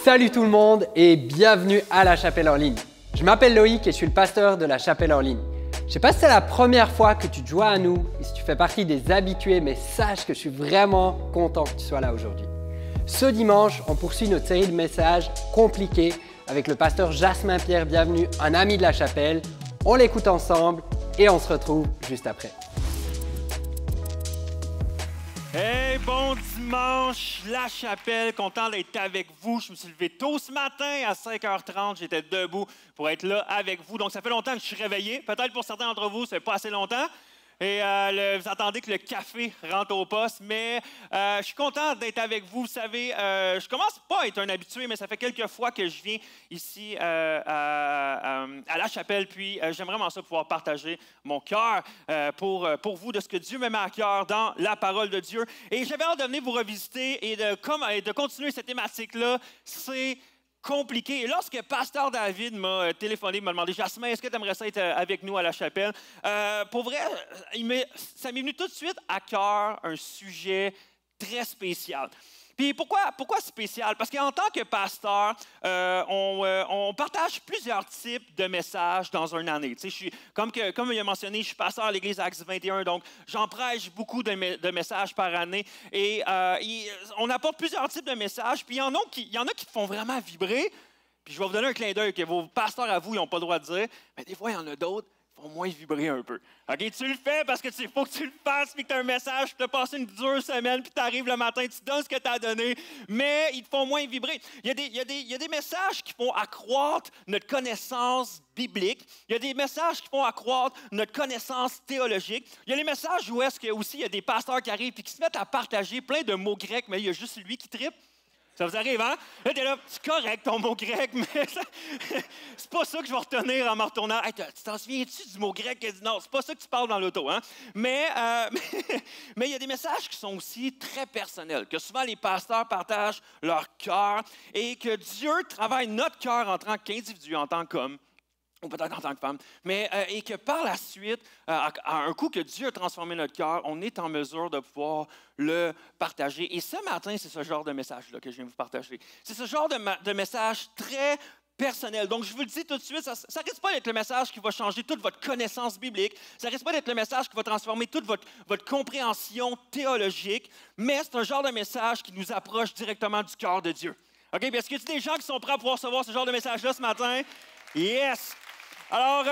Salut tout le monde et bienvenue à la Chapelle en ligne. Je m'appelle Loïc et je suis le pasteur de la Chapelle en ligne. Je ne sais pas si c'est la première fois que tu te joins à nous et si tu fais partie des habitués, mais sache que je suis vraiment content que tu sois là aujourd'hui. Ce dimanche, on poursuit notre série de messages compliqués avec le pasteur Jasmin Pierre Bienvenu, un ami de la Chapelle. On l'écoute ensemble et on se retrouve juste après. Hey, bon dimanche, la Chapelle, content d'être avec vous. Je me suis levé tôt ce matin à 5h30, j'étais debout pour être là avec vous. Donc, ça fait longtemps que je suis réveillé. Peut-être pour certains d'entre vous, c'est pas assez longtemps. Et vous attendez que le café rentre au poste, mais je suis content d'être avec vous. Vous savez, je commence pas à être un habitué, mais ça fait quelques fois que je viens ici à la Chapelle, puis j'aime vraiment ça pouvoir partager mon cœur pour vous de ce que Dieu me met à cœur dans la parole de Dieu. Et j'avais hâte de venir vous revisiter et de continuer cette thématique-là. C'est compliqué. Et lorsque Pasteur David m'a téléphoné, m'a demandé « Jasmin, est-ce que tu aimerais ça être avec nous à la Chapelle? » Pour vrai, ça m'est venu tout de suite à cœur un sujet très spécial. Puis pourquoi spécial? Parce qu'en tant que pasteur, on partage plusieurs types de messages dans une année. Tu sais, comme il a mentionné, je suis pasteur à l'Église Acts 21, donc j'en prêche beaucoup de messages par année. Et on apporte plusieurs types de messages, puis il y en a qui te font vraiment vibrer. Puis je vais vous donner un clin d'œil que vos pasteurs à vous, ils n'ont pas le droit de dire, mais des fois, il y en a d'autres font moins vibrer un peu. OK, tu le fais parce que il faut que tu le fasses, puis que tu as un message, puis tu as passé une dure semaine, puis tu arrives le matin, tu donnes ce que tu as donné, mais ils te font moins vibrer. Il y a des messages qui font accroître notre connaissance biblique. Il y a des messages qui font accroître notre connaissance théologique. Il y a les messages où est-ce que aussi il y a des pasteurs qui arrivent et qui se mettent à partager plein de mots grecs, mais il y a juste lui qui trippe. Ça vous arrive, hein? Là, t'es là, c'est correct ton mot grec, mais c'est pas ça que je vais retenir en me retournant. Hey, tu t'en souviens-tu du mot grec? Non, c'est pas ça que tu parles dans l'auto, hein? Mais il y a des messages qui sont aussi très personnels, que souvent les pasteurs partagent leur cœur et que Dieu travaille notre cœur en tant qu'individu, en tant qu'homme, ou peut-être en tant que femme, mais et que par la suite, à un coup que Dieu a transformé notre cœur, on est en mesure de pouvoir le partager. Et ce matin, c'est ce genre de message-là que je viens vous partager. C'est ce genre de message très personnel. Donc, je vous le dis tout de suite, ça ne risque pas d'être le message qui va changer toute votre connaissance biblique. Ça ne risque pas d'être le message qui va transformer toute votre compréhension théologique, mais c'est un genre de message qui nous approche directement du cœur de Dieu. OK? Puis est-ce qu'il y a des gens qui sont prêts à pouvoir recevoir ce genre de message-là ce matin? Yes! Alors,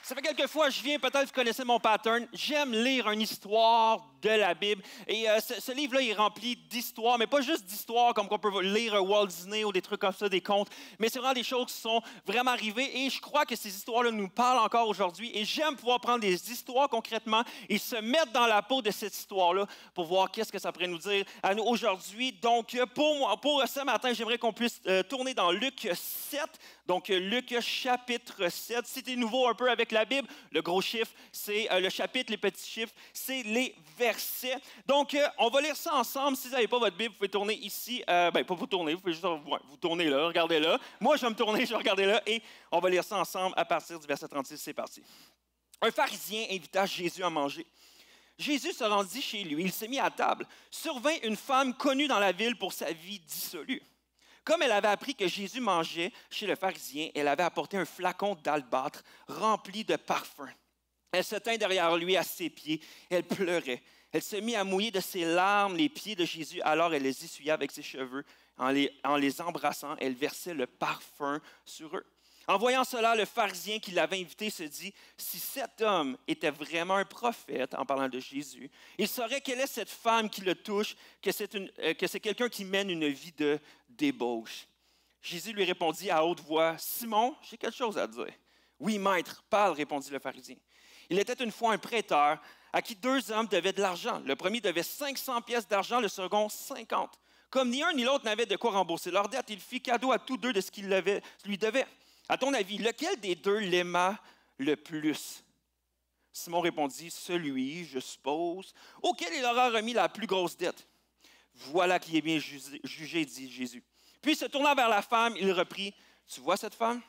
ça fait quelques fois que je viens, peut-être vous connaissez mon pattern. J'aime lire une histoire de la Bible. Et ce livre-là, il est rempli d'histoires, mais pas juste d'histoires comme qu'on peut lire Walt Disney ou des trucs comme ça, des contes, mais c'est vraiment des choses qui sont vraiment arrivées. Et je crois que ces histoires-là nous parlent encore aujourd'hui. Et j'aime pouvoir prendre des histoires concrètement et se mettre dans la peau de cette histoire-là pour voir qu'est-ce que ça pourrait nous dire à nous aujourd'hui. Donc, pour ce matin, j'aimerais qu'on puisse tourner dans Luc 7. Donc, Luc chapitre 7. Si tu es nouveau un peu avec la Bible, le gros chiffre, c'est le chapitre, les petits chiffres, c'est les versets. Donc, on va lire ça ensemble. Si vous n'avez pas votre Bible, vous pouvez tourner ici. Pas vous tourner, vous pouvez juste vous tourner là, regardez là. Moi, je vais me tourner, je vais regarder là. Et on va lire ça ensemble à partir du verset 36. C'est parti. Un pharisien invita Jésus à manger. Jésus se rendit chez lui. Il s'est mis à table. Survint une femme connue dans la ville pour sa vie dissolue. Comme elle avait appris que Jésus mangeait chez le pharisien, elle avait apporté un flacon d'albâtre rempli de parfum. Elle se tint derrière lui à ses pieds. Elle pleurait. Elle se mit à mouiller de ses larmes les pieds de Jésus. Alors elle les essuya avec ses cheveux. En les embrassant, elle versait le parfum sur eux. En voyant cela, le pharisien qui l'avait invité se dit, si cet homme était vraiment un prophète, en parlant de Jésus, il saurait quelle est cette femme qui le touche, que c'est quelqu'un qui mène une vie de débauche. Jésus lui répondit à haute voix, Simon, j'ai quelque chose à te dire. Oui, maître, parle, répondit le pharisien. Il était une fois un prêteur à qui 2 hommes devaient de l'argent. Le premier devait 500 pièces d'argent, le second 50. Comme ni un ni l'autre n'avait de quoi rembourser leur dette, il fit cadeau à tous deux de ce qu'il lui devait. À ton avis, lequel des deux l'aima le plus? Simon répondit, celui, je suppose, auquel il aura remis la plus grosse dette. Voilà qui est bien jugé, dit Jésus. Puis, se tournant vers la femme, il reprit, tu vois cette femme?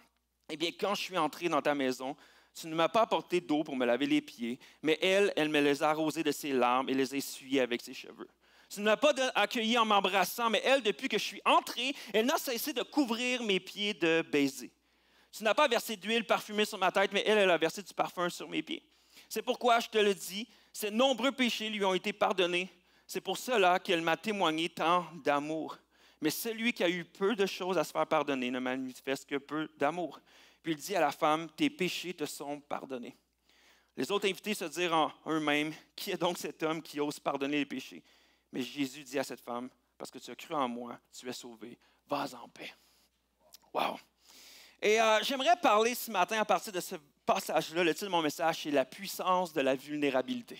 Eh bien, quand je suis entré dans ta maison, tu ne m'as pas apporté d'eau pour me laver les pieds, mais elle me les a arrosés de ses larmes et les a essuyés avec ses cheveux. Tu ne m'as pas accueilli en m'embrassant, mais elle, depuis que je suis entré, elle n'a cessé de couvrir mes pieds de baisers. Tu n'as pas versé d'huile parfumée sur ma tête, mais elle a versé du parfum sur mes pieds. C'est pourquoi je te le dis, ses nombreux péchés lui ont été pardonnés. C'est pour cela qu'elle m'a témoigné tant d'amour. Mais celui qui a eu peu de choses à se faire pardonner ne manifeste que peu d'amour. Puis il dit à la femme, tes péchés te sont pardonnés. Les autres invités se dirent en eux-mêmes, qui est donc cet homme qui ose pardonner les péchés? Mais Jésus dit à cette femme, parce que tu as cru en moi, tu es sauvée, vas en paix. Wow! Et j'aimerais parler ce matin à partir de ce passage-là. Le titre de mon message, c'est « La puissance de la vulnérabilité ».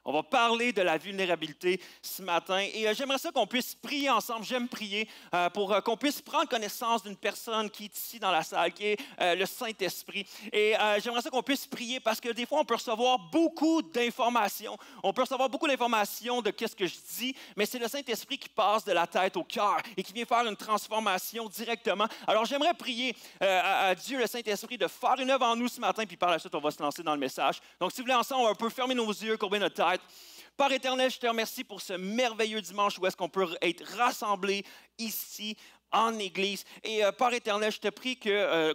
On va parler de la vulnérabilité ce matin et j'aimerais ça qu'on puisse prier ensemble. J'aime prier pour qu'on puisse prendre connaissance d'une personne qui est ici dans la salle, qui est le Saint-Esprit. Et j'aimerais ça qu'on puisse prier parce que des fois, on peut recevoir beaucoup d'informations. On peut recevoir beaucoup d'informations de qu'est-ce que je dis, mais c'est le Saint-Esprit qui passe de la tête au cœur et qui vient faire une transformation directement. Alors, j'aimerais prier à Dieu, le Saint-Esprit, de faire une œuvre en nous ce matin, puis par la suite, on va se lancer dans le message. Donc, si vous voulez, ensemble, on peut fermer nos yeux, courber notre tête. Père éternel, je te remercie pour ce merveilleux dimanche où est-ce qu'on peut être rassemblés ici en Église. Et Père éternel, je te prie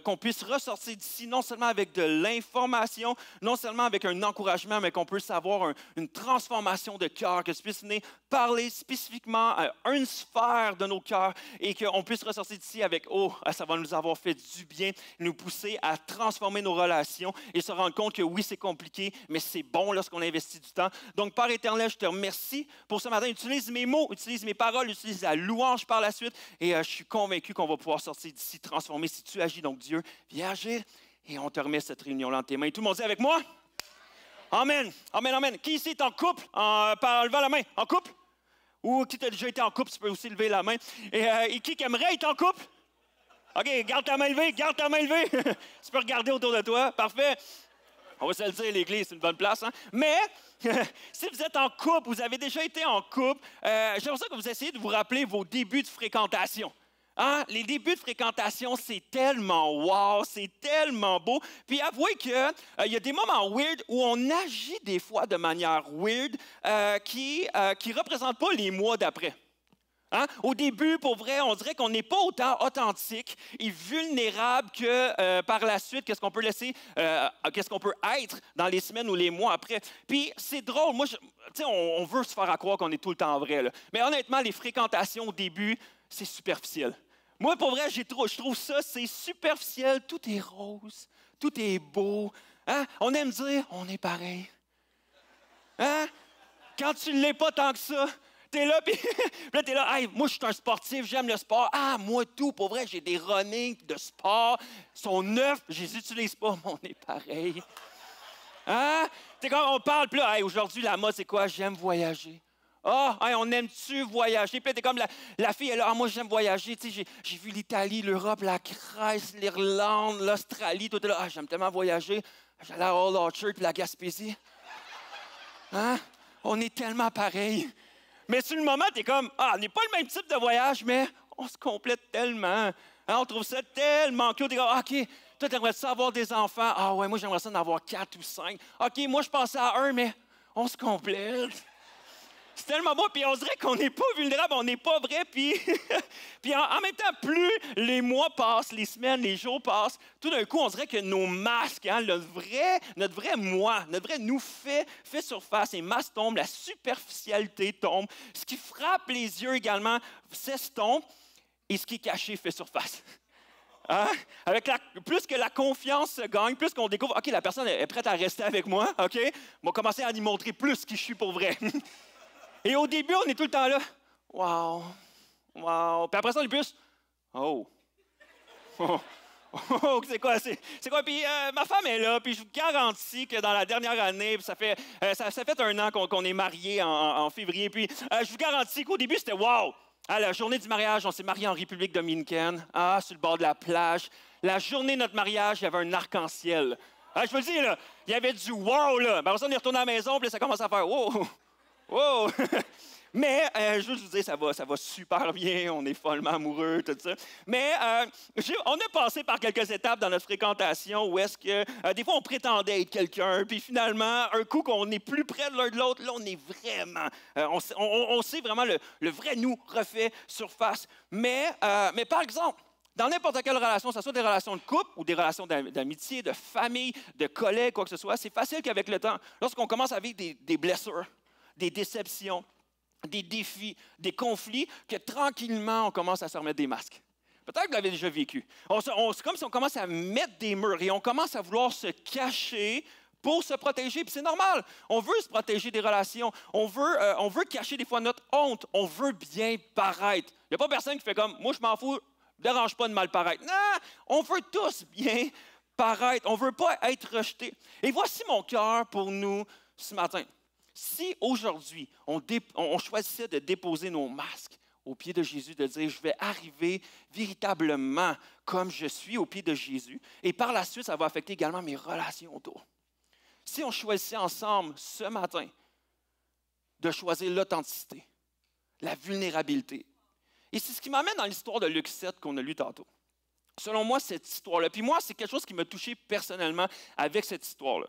qu'on puisse ressortir d'ici non seulement avec de l'information, non seulement avec un encouragement, mais qu'on puisse avoir une transformation de cœur, que tu puisses venir parler spécifiquement à une sphère de nos cœurs et qu'on puisse ressortir d'ici avec « Oh, ça va nous avoir fait du bien », nous pousser à transformer nos relations et se rendre compte que oui, c'est compliqué, mais c'est bon lorsqu'on investit du temps. Donc, Père éternel, je te remercie pour ce matin. Utilise mes mots, utilise mes paroles, utilise la louange par la suite et je suis convaincu qu'on va pouvoir sortir d'ici transformé si tu agis. Donc, Dieu, viens agir et on te remet cette réunion-là en tes mains. Et tout le monde dit avec moi? Amen, amen, amen. Qui ici est en couple? En levant la main. En couple? Ou qui t'a déjà été en couple, tu peux aussi lever la main. Et qui aimerait être en couple? OK, garde ta main levée, garde ta main levée. Tu peux regarder autour de toi. Parfait. On va se le dire, l'Église, c'est une bonne place. Hein? Mais si vous êtes en couple, vous avez déjà été en couple, j'aimerais ça que vous essayiez de vous rappeler vos débuts de fréquentation. Hein? Les débuts de fréquentation, c'est tellement wow, c'est tellement beau. Puis avouez qu'il y a des moments weird où on agit des fois de manière weird qui ne représentent pas les mois d'après. Hein? Au début, pour vrai, on dirait qu'on n'est pas autant authentique et vulnérable que par la suite, qu'est-ce qu'on peut laisser, qu'est-ce qu'on peut être dans les semaines ou les mois après. Puis c'est drôle, moi, on veut se faire croire qu'on est tout le temps vrai. Là. Mais honnêtement, les fréquentations au début, c'est superficiel. Moi, pour vrai, je trouve ça, c'est superficiel. Tout est rose, tout est beau. Hein? On aime dire, on est pareil. Hein? Quand tu ne l'es pas tant que ça, t'es là, puis là, t'es là, hey, moi, je suis un sportif, j'aime le sport. Ah, moi, tout, pour vrai, j'ai des runnings de sport. Ils sont neufs, je les utilise pas, mais on est pareil. Hein? Tu sais, quand on parle, puis là, hey, aujourd'hui, la mode, c'est quoi? J'aime voyager. Ah, oh, hey, on aime-tu voyager? Puis là, t'es comme la fille, elle est là, ah, moi, j'aime voyager. Tu sais, j'ai vu l'Italie, l'Europe, la Grèce, l'Irlande, l'Australie. Toi, t'es là, ah, j'aime tellement voyager. J'allais à Old Orchard puis la Gaspésie. Hein? On est tellement pareils. Mais sur le moment, t'es comme, ah, on n'est pas le même type de voyage, mais on se complète tellement. Hein? On trouve ça tellement cute. T'es comme, OK, toi, t'aimerais ça avoir des enfants? Ah ouais, moi, j'aimerais ça en avoir 4 ou 5. OK, moi, je pensais à un, mais on se complète. C'est tellement beau, puis on dirait qu'on n'est pas vulnérable, on n'est pas vrai, puis, puis en même temps, plus les mois passent, les semaines, les jours passent, tout d'un coup, on dirait que nos masques, hein, notre vrai moi, notre vrai nous fait surface, les masques tombent, la superficialité tombe, ce qui frappe les yeux également s'estompe, et ce qui est caché fait surface. Hein? Plus que la confiance se gagne, plus qu'on découvre, OK, la personne est prête à rester avec moi, OK, on va commencer à lui montrer plus qui je suis pour vrai. Et au début, on est tout le temps là. Wow. Wow. Puis après ça, on est plus. Oh. Oh. Oh, c'est quoi? C'est quoi? Puis ma femme est là, puis je vous garantis que dans la dernière année, ça fait 1 an qu'on est mariés en février, puis je vous garantis qu'au début, c'était wow! À la journée du mariage, on s'est mariés en République dominicaine, sur le bord de la plage. La journée de notre mariage, il y avait un arc-en-ciel. Je vous le dis, là, il y avait du wow, là. Ben, après ça, on est retourné à la maison, puis là, ça commence à faire wow! Wow! Mais, je veux vous dire, ça va super bien, on est follement amoureux, tout ça. Mais on a passé par quelques étapes dans notre fréquentation où est-ce que, des fois, on prétendait être quelqu'un, puis finalement, un coup qu'on est plus près de l'un de l'autre, là, on est vraiment, on sait vraiment le vrai nous refait surface. Mais par exemple, dans n'importe quelle relation, que ce soit des relations de couple ou des relations d'amitié, de famille, de collègues, quoi que ce soit, c'est facile qu'avec le temps, lorsqu'on commence à vivre des blessures, des déceptions, des défis, des conflits, que tranquillement, on commence à se remettre des masques. Peut-être que vous l'avez déjà vécu. C'est comme si on commence à mettre des murs et on commence à vouloir se cacher pour se protéger. Puis c'est normal. On veut se protéger des relations. On veut cacher des fois notre honte. On veut bien paraître. Il n'y a pas personne qui fait comme « moi, je m'en fous, ne dérange pas de mal paraître ». Non, on veut tous bien paraître. On ne veut pas être rejeté. Et voici mon cœur pour nous ce matin. Si aujourd'hui, on choisissait de déposer nos masques aux pieds de Jésus, de dire, je vais arriver véritablement comme je suis aux pieds de Jésus, et par la suite, ça va affecter également mes relations autour. Si on choisissait ensemble ce matin de choisir l'authenticité, la vulnérabilité, et c'est ce qui m'amène dans l'histoire de Luc 7 qu'on a lu tantôt. Selon moi, cette histoire-là, puis moi, c'est quelque chose qui m'a touché personnellement avec cette histoire-là.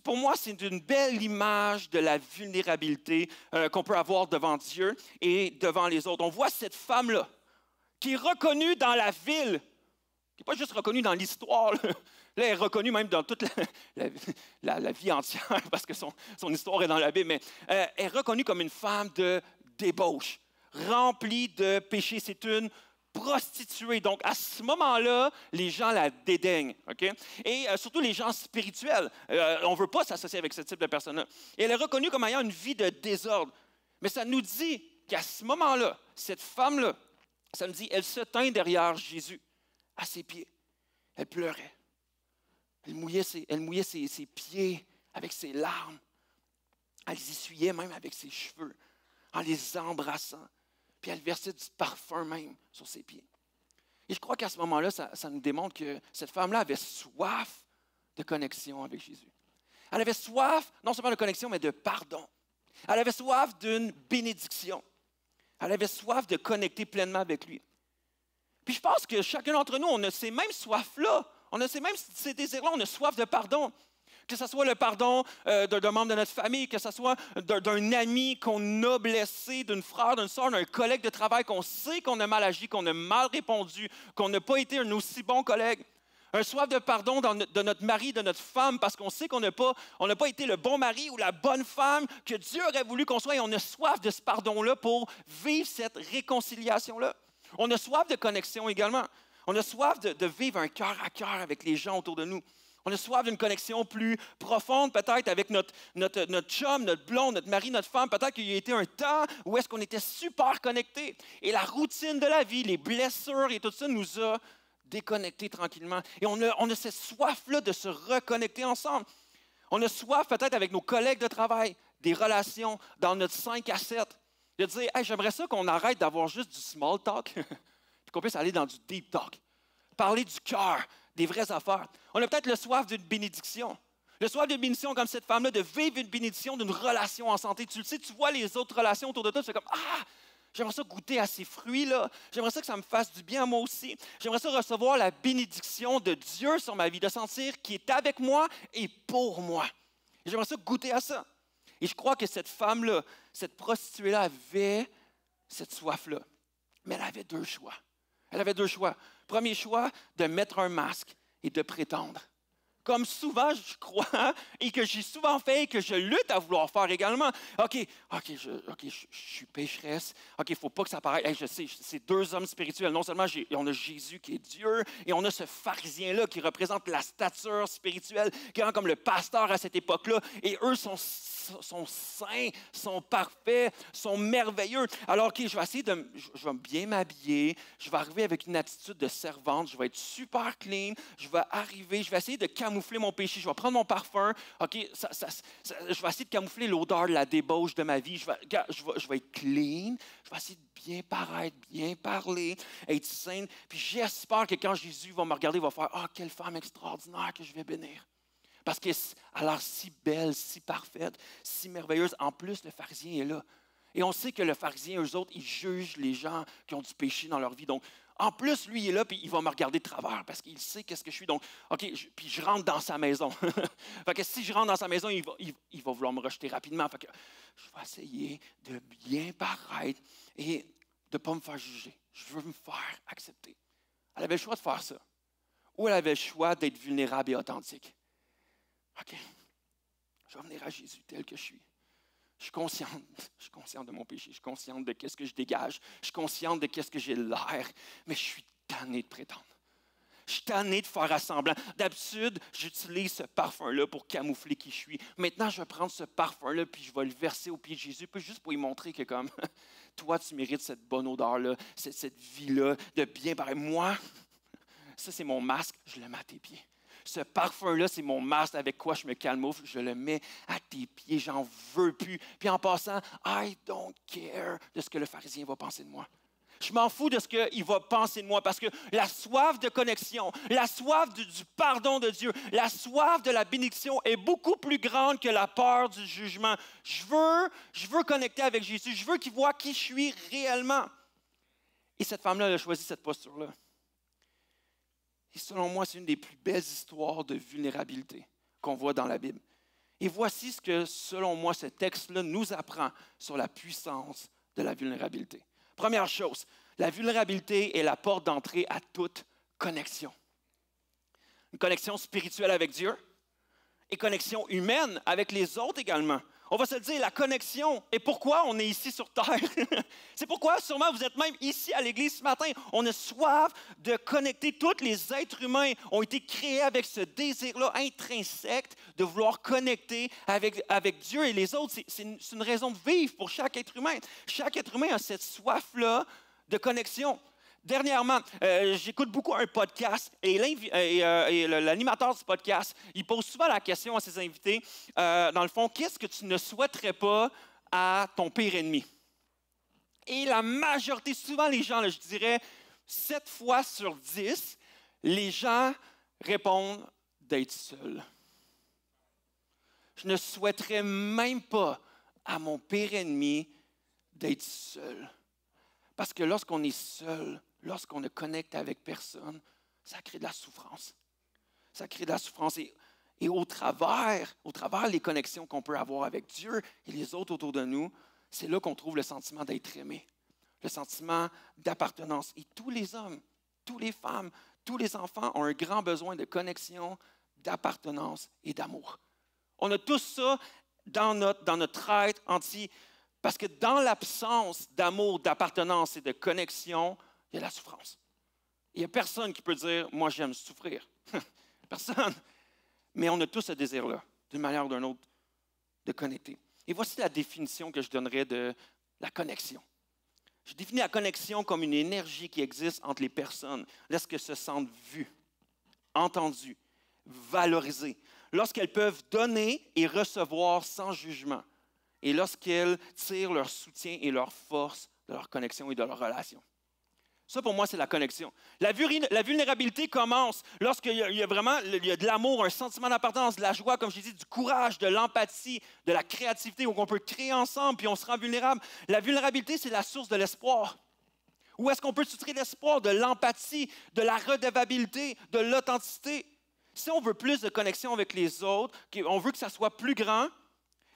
Pour moi, c'est une belle image de la vulnérabilité qu'on peut avoir devant Dieu et devant les autres. On voit cette femme-là qui est reconnue dans la ville, qui n'est pas juste reconnue dans l'histoire, là, elle est reconnue même dans toute la vie entière, parce que son histoire est dans la Bible, mais elle est reconnue comme une femme de débauche, remplie de péchés. C'est une prostituée. Donc, à ce moment-là, les gens la dédaignent. Okay? Et surtout les gens spirituels. On ne veut pas s'associer avec ce type de personne-là. Et elle est reconnue comme ayant une vie de désordre. Mais ça nous dit qu'à ce moment-là, cette femme-là, ça nous dit, elle se tint derrière Jésus, à ses pieds. Elle pleurait. Elle mouillait ses pieds avec ses larmes. Elle les essuyait même avec ses cheveux, en les embrassant. Puis elle versait du parfum même sur ses pieds. Et je crois qu'à ce moment-là, ça nous démontre que cette femme-là avait soif de connexion avec Jésus. Elle avait soif, non seulement de connexion, mais de pardon. Elle avait soif d'une bénédiction. Elle avait soif de connecter pleinement avec lui. Puis je pense que chacun d'entre nous, on a ces mêmes soifs-là. On a ces désirs-là. On a soif de pardon. Que ce soit le pardon d'un membre de notre famille, que ce soit d'un ami qu'on a blessé, d'une frère, d'une soeur, d'un collègue de travail qu'on sait qu'on a mal agi, qu'on a mal répondu, qu'on n'a pas été un aussi bon collègue. Un soif de pardon de notre mari, de notre femme, parce qu'on sait qu'on n'a pas été le bon mari ou la bonne femme que Dieu aurait voulu qu'on soit. Et on a soif de ce pardon-là pour vivre cette réconciliation-là. On a soif de connexion également. On a soif de vivre un cœur à cœur avec les gens autour de nous. On a soif d'une connexion plus profonde, peut-être avec notre chum, notre blonde, notre mari, notre femme. Peut-être qu'il y a été un temps où est-ce qu'on était super connectés. Et la routine de la vie, les blessures et tout ça nous a déconnectés tranquillement. Et on a cette soif-là de se reconnecter ensemble. On a soif peut-être avec nos collègues de travail, des relations dans notre 5 à 7. De dire, hey, j'aimerais ça qu'on arrête d'avoir juste du small talk, puis qu'on puisse aller dans du deep talk. Parler du cœur, des vraies affaires. On a peut-être le soif d'une bénédiction. Le soif d'une bénédiction comme cette femme-là, de vivre une bénédiction d'une relation en santé. Tu le sais, tu vois les autres relations autour de toi, tu fais comme « Ah, j'aimerais ça goûter à ces fruits-là. J'aimerais ça que ça me fasse du bien à moi aussi. J'aimerais ça recevoir la bénédiction de Dieu sur ma vie, de sentir qu'il est avec moi et pour moi. Et j'aimerais ça goûter à ça. » Et je crois que cette femme-là, cette prostituée-là avait cette soif-là. Mais elle avait 2 choix. Elle avait 2 choix. Premier choix, de mettre un masque et de prétendre. Comme souvent, je crois, et que j'ai souvent fait et que je lutte à vouloir faire également. OK, je suis pécheresse. OK, il ne faut pas que ça paraisse. Hey, je sais, c'est 2 hommes spirituels. Non seulement on a Jésus qui est Dieu, et on a ce pharisien-là qui représente la stature spirituelle, qui est comme le pasteur à cette époque-là. Et eux sont saints, sont parfaits, sont merveilleux. Alors, OK, je vais bien m'habiller, je vais arriver avec une attitude de servante, je vais être super clean, je vais essayer de camoufler mon péché, je vais prendre mon parfum, OK, je vais essayer de camoufler l'odeur de la débauche de ma vie, je vais être clean, je vais essayer de bien paraître, bien parler, être saine, puis j'espère que quand Jésus va me regarder, il va faire « Ah, quelle femme extraordinaire que je vais bénir! » Parce qu'elle a l'air si belle, si parfaite, si merveilleuse. En plus, le pharisien est là. Et on sait que le pharisien, eux autres, ils jugent les gens qui ont du péché dans leur vie. Donc, en plus, lui, il est là, puis il va me regarder de travers parce qu'il sait qu'est-ce que je suis. Donc, OK, puis je rentre dans sa maison. Fait que si je rentre dans sa maison, il va vouloir me rejeter rapidement. Fait que je vais essayer de bien paraître et de ne pas me faire juger. Je veux me faire accepter. Elle avait le choix de faire ça. Ou elle avait le choix d'être vulnérable et authentique. OK, je vais venir à Jésus tel que je suis. Je suis consciente de mon péché, je suis consciente de ce que je dégage, je suis consciente de ce que j'ai l'air, mais je suis tanné de prétendre. Je suis tanné de faire assemblant. D'habitude, j'utilise ce parfum-là pour camoufler qui je suis. Maintenant, je vais prendre ce parfum-là puis je vais le verser aux pieds de Jésus, puis juste pour lui montrer que comme, toi, tu mérites cette bonne odeur-là, cette vie-là, de bien paraître. Moi, ça, c'est mon masque, je le mets à tes pieds. Ce parfum-là, c'est mon masque avec quoi je me calmoufle. Je le mets à tes pieds, j'en veux plus. Puis en passant, I don't care de ce que le pharisien va penser de moi. Je m'en fous de ce qu'il va penser de moi parce que la soif de connexion, la soif du pardon de Dieu, la soif de la bénédiction est beaucoup plus grande que la peur du jugement. Je veux connecter avec Jésus. Je veux qu'il voit qui je suis réellement. Et cette femme-là, elle a choisi cette posture-là. Et selon moi, c'est une des plus belles histoires de vulnérabilité qu'on voit dans la Bible. Et voici ce que, selon moi, ce texte-là nous apprend sur la puissance de la vulnérabilité. Première chose, la vulnérabilité est la porte d'entrée à toute connexion. Une connexion spirituelle avec Dieu et connexion humaine avec les autres également. On va se le dire, la connexion et pourquoi on est ici sur Terre. C'est pourquoi sûrement vous êtes même ici à l'Église ce matin. On a soif de connecter. Tous les êtres humains ont été créés avec ce désir-là intrinsèque de vouloir connecter avec Dieu et les autres. C'est une raison de vivre pour chaque être humain. Chaque être humain a cette soif-là de connexion. Dernièrement, j'écoute beaucoup un podcast et l'animateur du podcast, il pose souvent la question à ses invités, dans le fond, qu'est-ce que tu ne souhaiterais pas à ton pire ennemi? Et la majorité, souvent les gens, là, je dirais 7 fois sur 10, les gens répondent d'être seul. Je ne souhaiterais même pas à mon pire ennemi d'être seul. Parce que lorsqu'on est seul, lorsqu'on ne connecte avec personne, ça crée de la souffrance. Ça crée de la souffrance. Et au travers les connexions qu'on peut avoir avec Dieu et les autres autour de nous, c'est là qu'on trouve le sentiment d'être aimé, le sentiment d'appartenance. Et tous les hommes, toutes les femmes, tous les enfants ont un grand besoin de connexion, d'appartenance et d'amour. On a tous ça dans notre être entier. Parce que dans l'absence d'amour, d'appartenance et de connexion, il y a la souffrance. Il n'y a personne qui peut dire « moi, j'aime souffrir ». Personne. Mais on a tous ce désir-là, d'une manière ou d'une autre, de connecter. Et voici la définition que je donnerais de la connexion. Je définis la connexion comme une énergie qui existe entre les personnes lorsqu'elles se sentent vues, entendues, valorisées, lorsqu'elles peuvent donner et recevoir sans jugement. Et lorsqu'elles tirent leur soutien et leur force de leur connexion et de leur relation. Ça, pour moi, c'est la connexion. La vulnérabilité commence lorsqu'il y a vraiment de l'amour, un sentiment d'appartenance, de la joie, comme je l'ai dit, du courage, de l'empathie, de la créativité, où on peut créer ensemble, puis on se rend vulnérable. La vulnérabilité, c'est la source de l'espoir. Où est-ce qu'on peut tirer l'espoir? De l'empathie, de la redevabilité, de l'authenticité. Si on veut plus de connexion avec les autres, on veut que ça soit plus grand,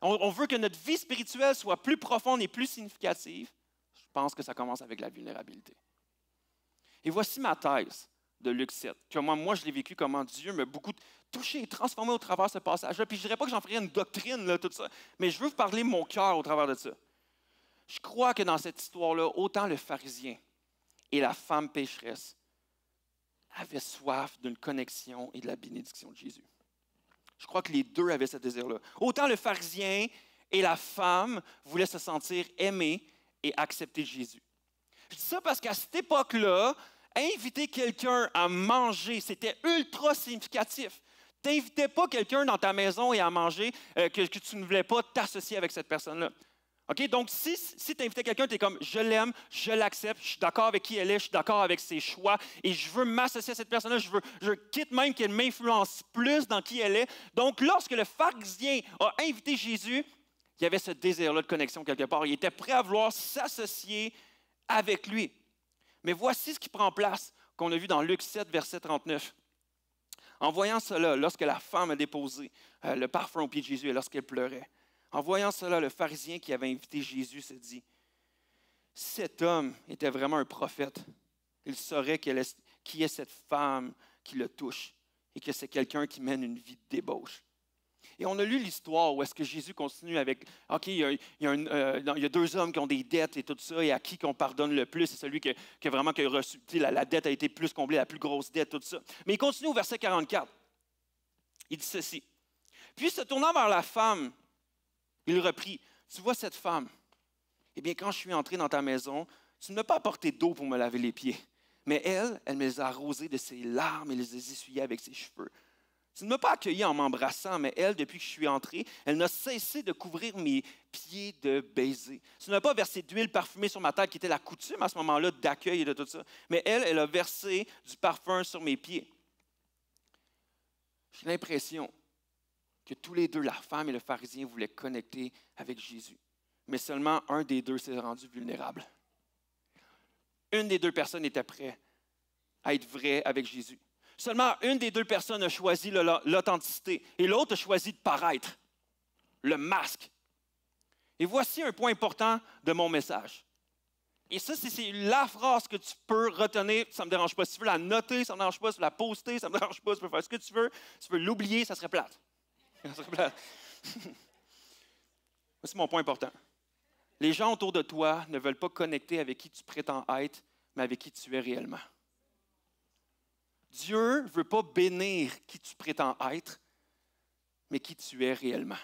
on veut que notre vie spirituelle soit plus profonde et plus significative, je pense que ça commence avec la vulnérabilité. Et voici ma thèse de Luc 7. Moi, je l'ai vécu comment Dieu m'a beaucoup touché et transformé au travers de ce passage-là. Puis je ne dirais pas que j'en ferais une doctrine, là, tout ça, mais je veux vous parler de mon cœur au travers de ça. Je crois que dans cette histoire-là, autant le pharisien et la femme pécheresse avaient soif d'une connexion et de la bénédiction de Jésus. Je crois que les deux avaient ce désir-là. Autant le pharisien et la femme voulaient se sentir aimés et accepter Jésus. Je dis ça parce qu'à cette époque-là, inviter quelqu'un à manger, c'était ultra significatif. Tu n'invitais pas quelqu'un dans ta maison et à manger que tu ne voulais pas t'associer avec cette personne-là. Okay? Donc, si tu invitais quelqu'un, tu es comme, je l'aime, je l'accepte, je suis d'accord avec qui elle est, je suis d'accord avec ses choix et je veux m'associer à cette personne-là, je quitte même qu'elle m'influence plus dans qui elle est. Donc, lorsque le pharisien a invité Jésus, Il y avait ce désir-là de connexion quelque part. Il était prêt à vouloir s'associer avec lui. Mais voici ce qui prend place, qu'on a vu dans Luc 7, verset 39. En voyant cela, lorsque la femme a déposé le parfum au pied de Jésus et lorsqu'elle pleurait, en voyant cela, le pharisien qui avait invité Jésus se dit, « Si cet homme était vraiment un prophète, il saurait qui est cette femme qui le touche et que c'est quelqu'un qui mène une vie de débauche. » Et on a lu l'histoire où est-ce que Jésus continue avec, OK, il y a deux hommes qui ont des dettes et tout ça, et à qui qu'on pardonne le plus, c'est celui qui a vraiment reçu, la dette a été plus comblée, la plus grosse dette, tout ça. Mais il continue au verset 44. Il dit ceci. Puis se tournant vers la femme, il reprit, « Tu vois cette femme? Eh bien, quand je suis entré dans ta maison, tu ne m'as pas apporté d'eau pour me laver les pieds. Mais elle me les a arrosés de ses larmes et les a essuyés avec ses cheveux. Tu ne m'as pas accueilli en m'embrassant, mais elle, depuis que je suis entré, elle n'a cessé de couvrir mes pieds de baisers. Tu n'as pas versé d'huile parfumée sur ma tête, qui était la coutume à ce moment-là d'accueil et de tout ça. Mais elle a versé du parfum sur mes pieds. » J'ai l'impression que tous les deux, la femme et le pharisien, voulaient connecter avec Jésus. Mais seulement un des deux s'est rendu vulnérable. Une des deux personnes était prête à être vraie avec Jésus. Seulement une des deux personnes a choisi l'authenticité et l'autre a choisi de paraître, le masque. Et voici un point important de mon message. Et ça, c'est la phrase que tu peux retenir. Ça ne me dérange pas. Si tu veux la noter, ça ne me dérange pas. Si tu veux la poster, ça ne me dérange pas. Tu peux faire ce que tu veux. Si tu veux l'oublier, ça serait plate. Ça serait plate. Voici mon point important. Les gens autour de toi ne veulent pas connecter avec qui tu prétends être, mais avec qui tu es réellement. Dieu ne veut pas bénir qui tu prétends être, mais qui tu es réellement.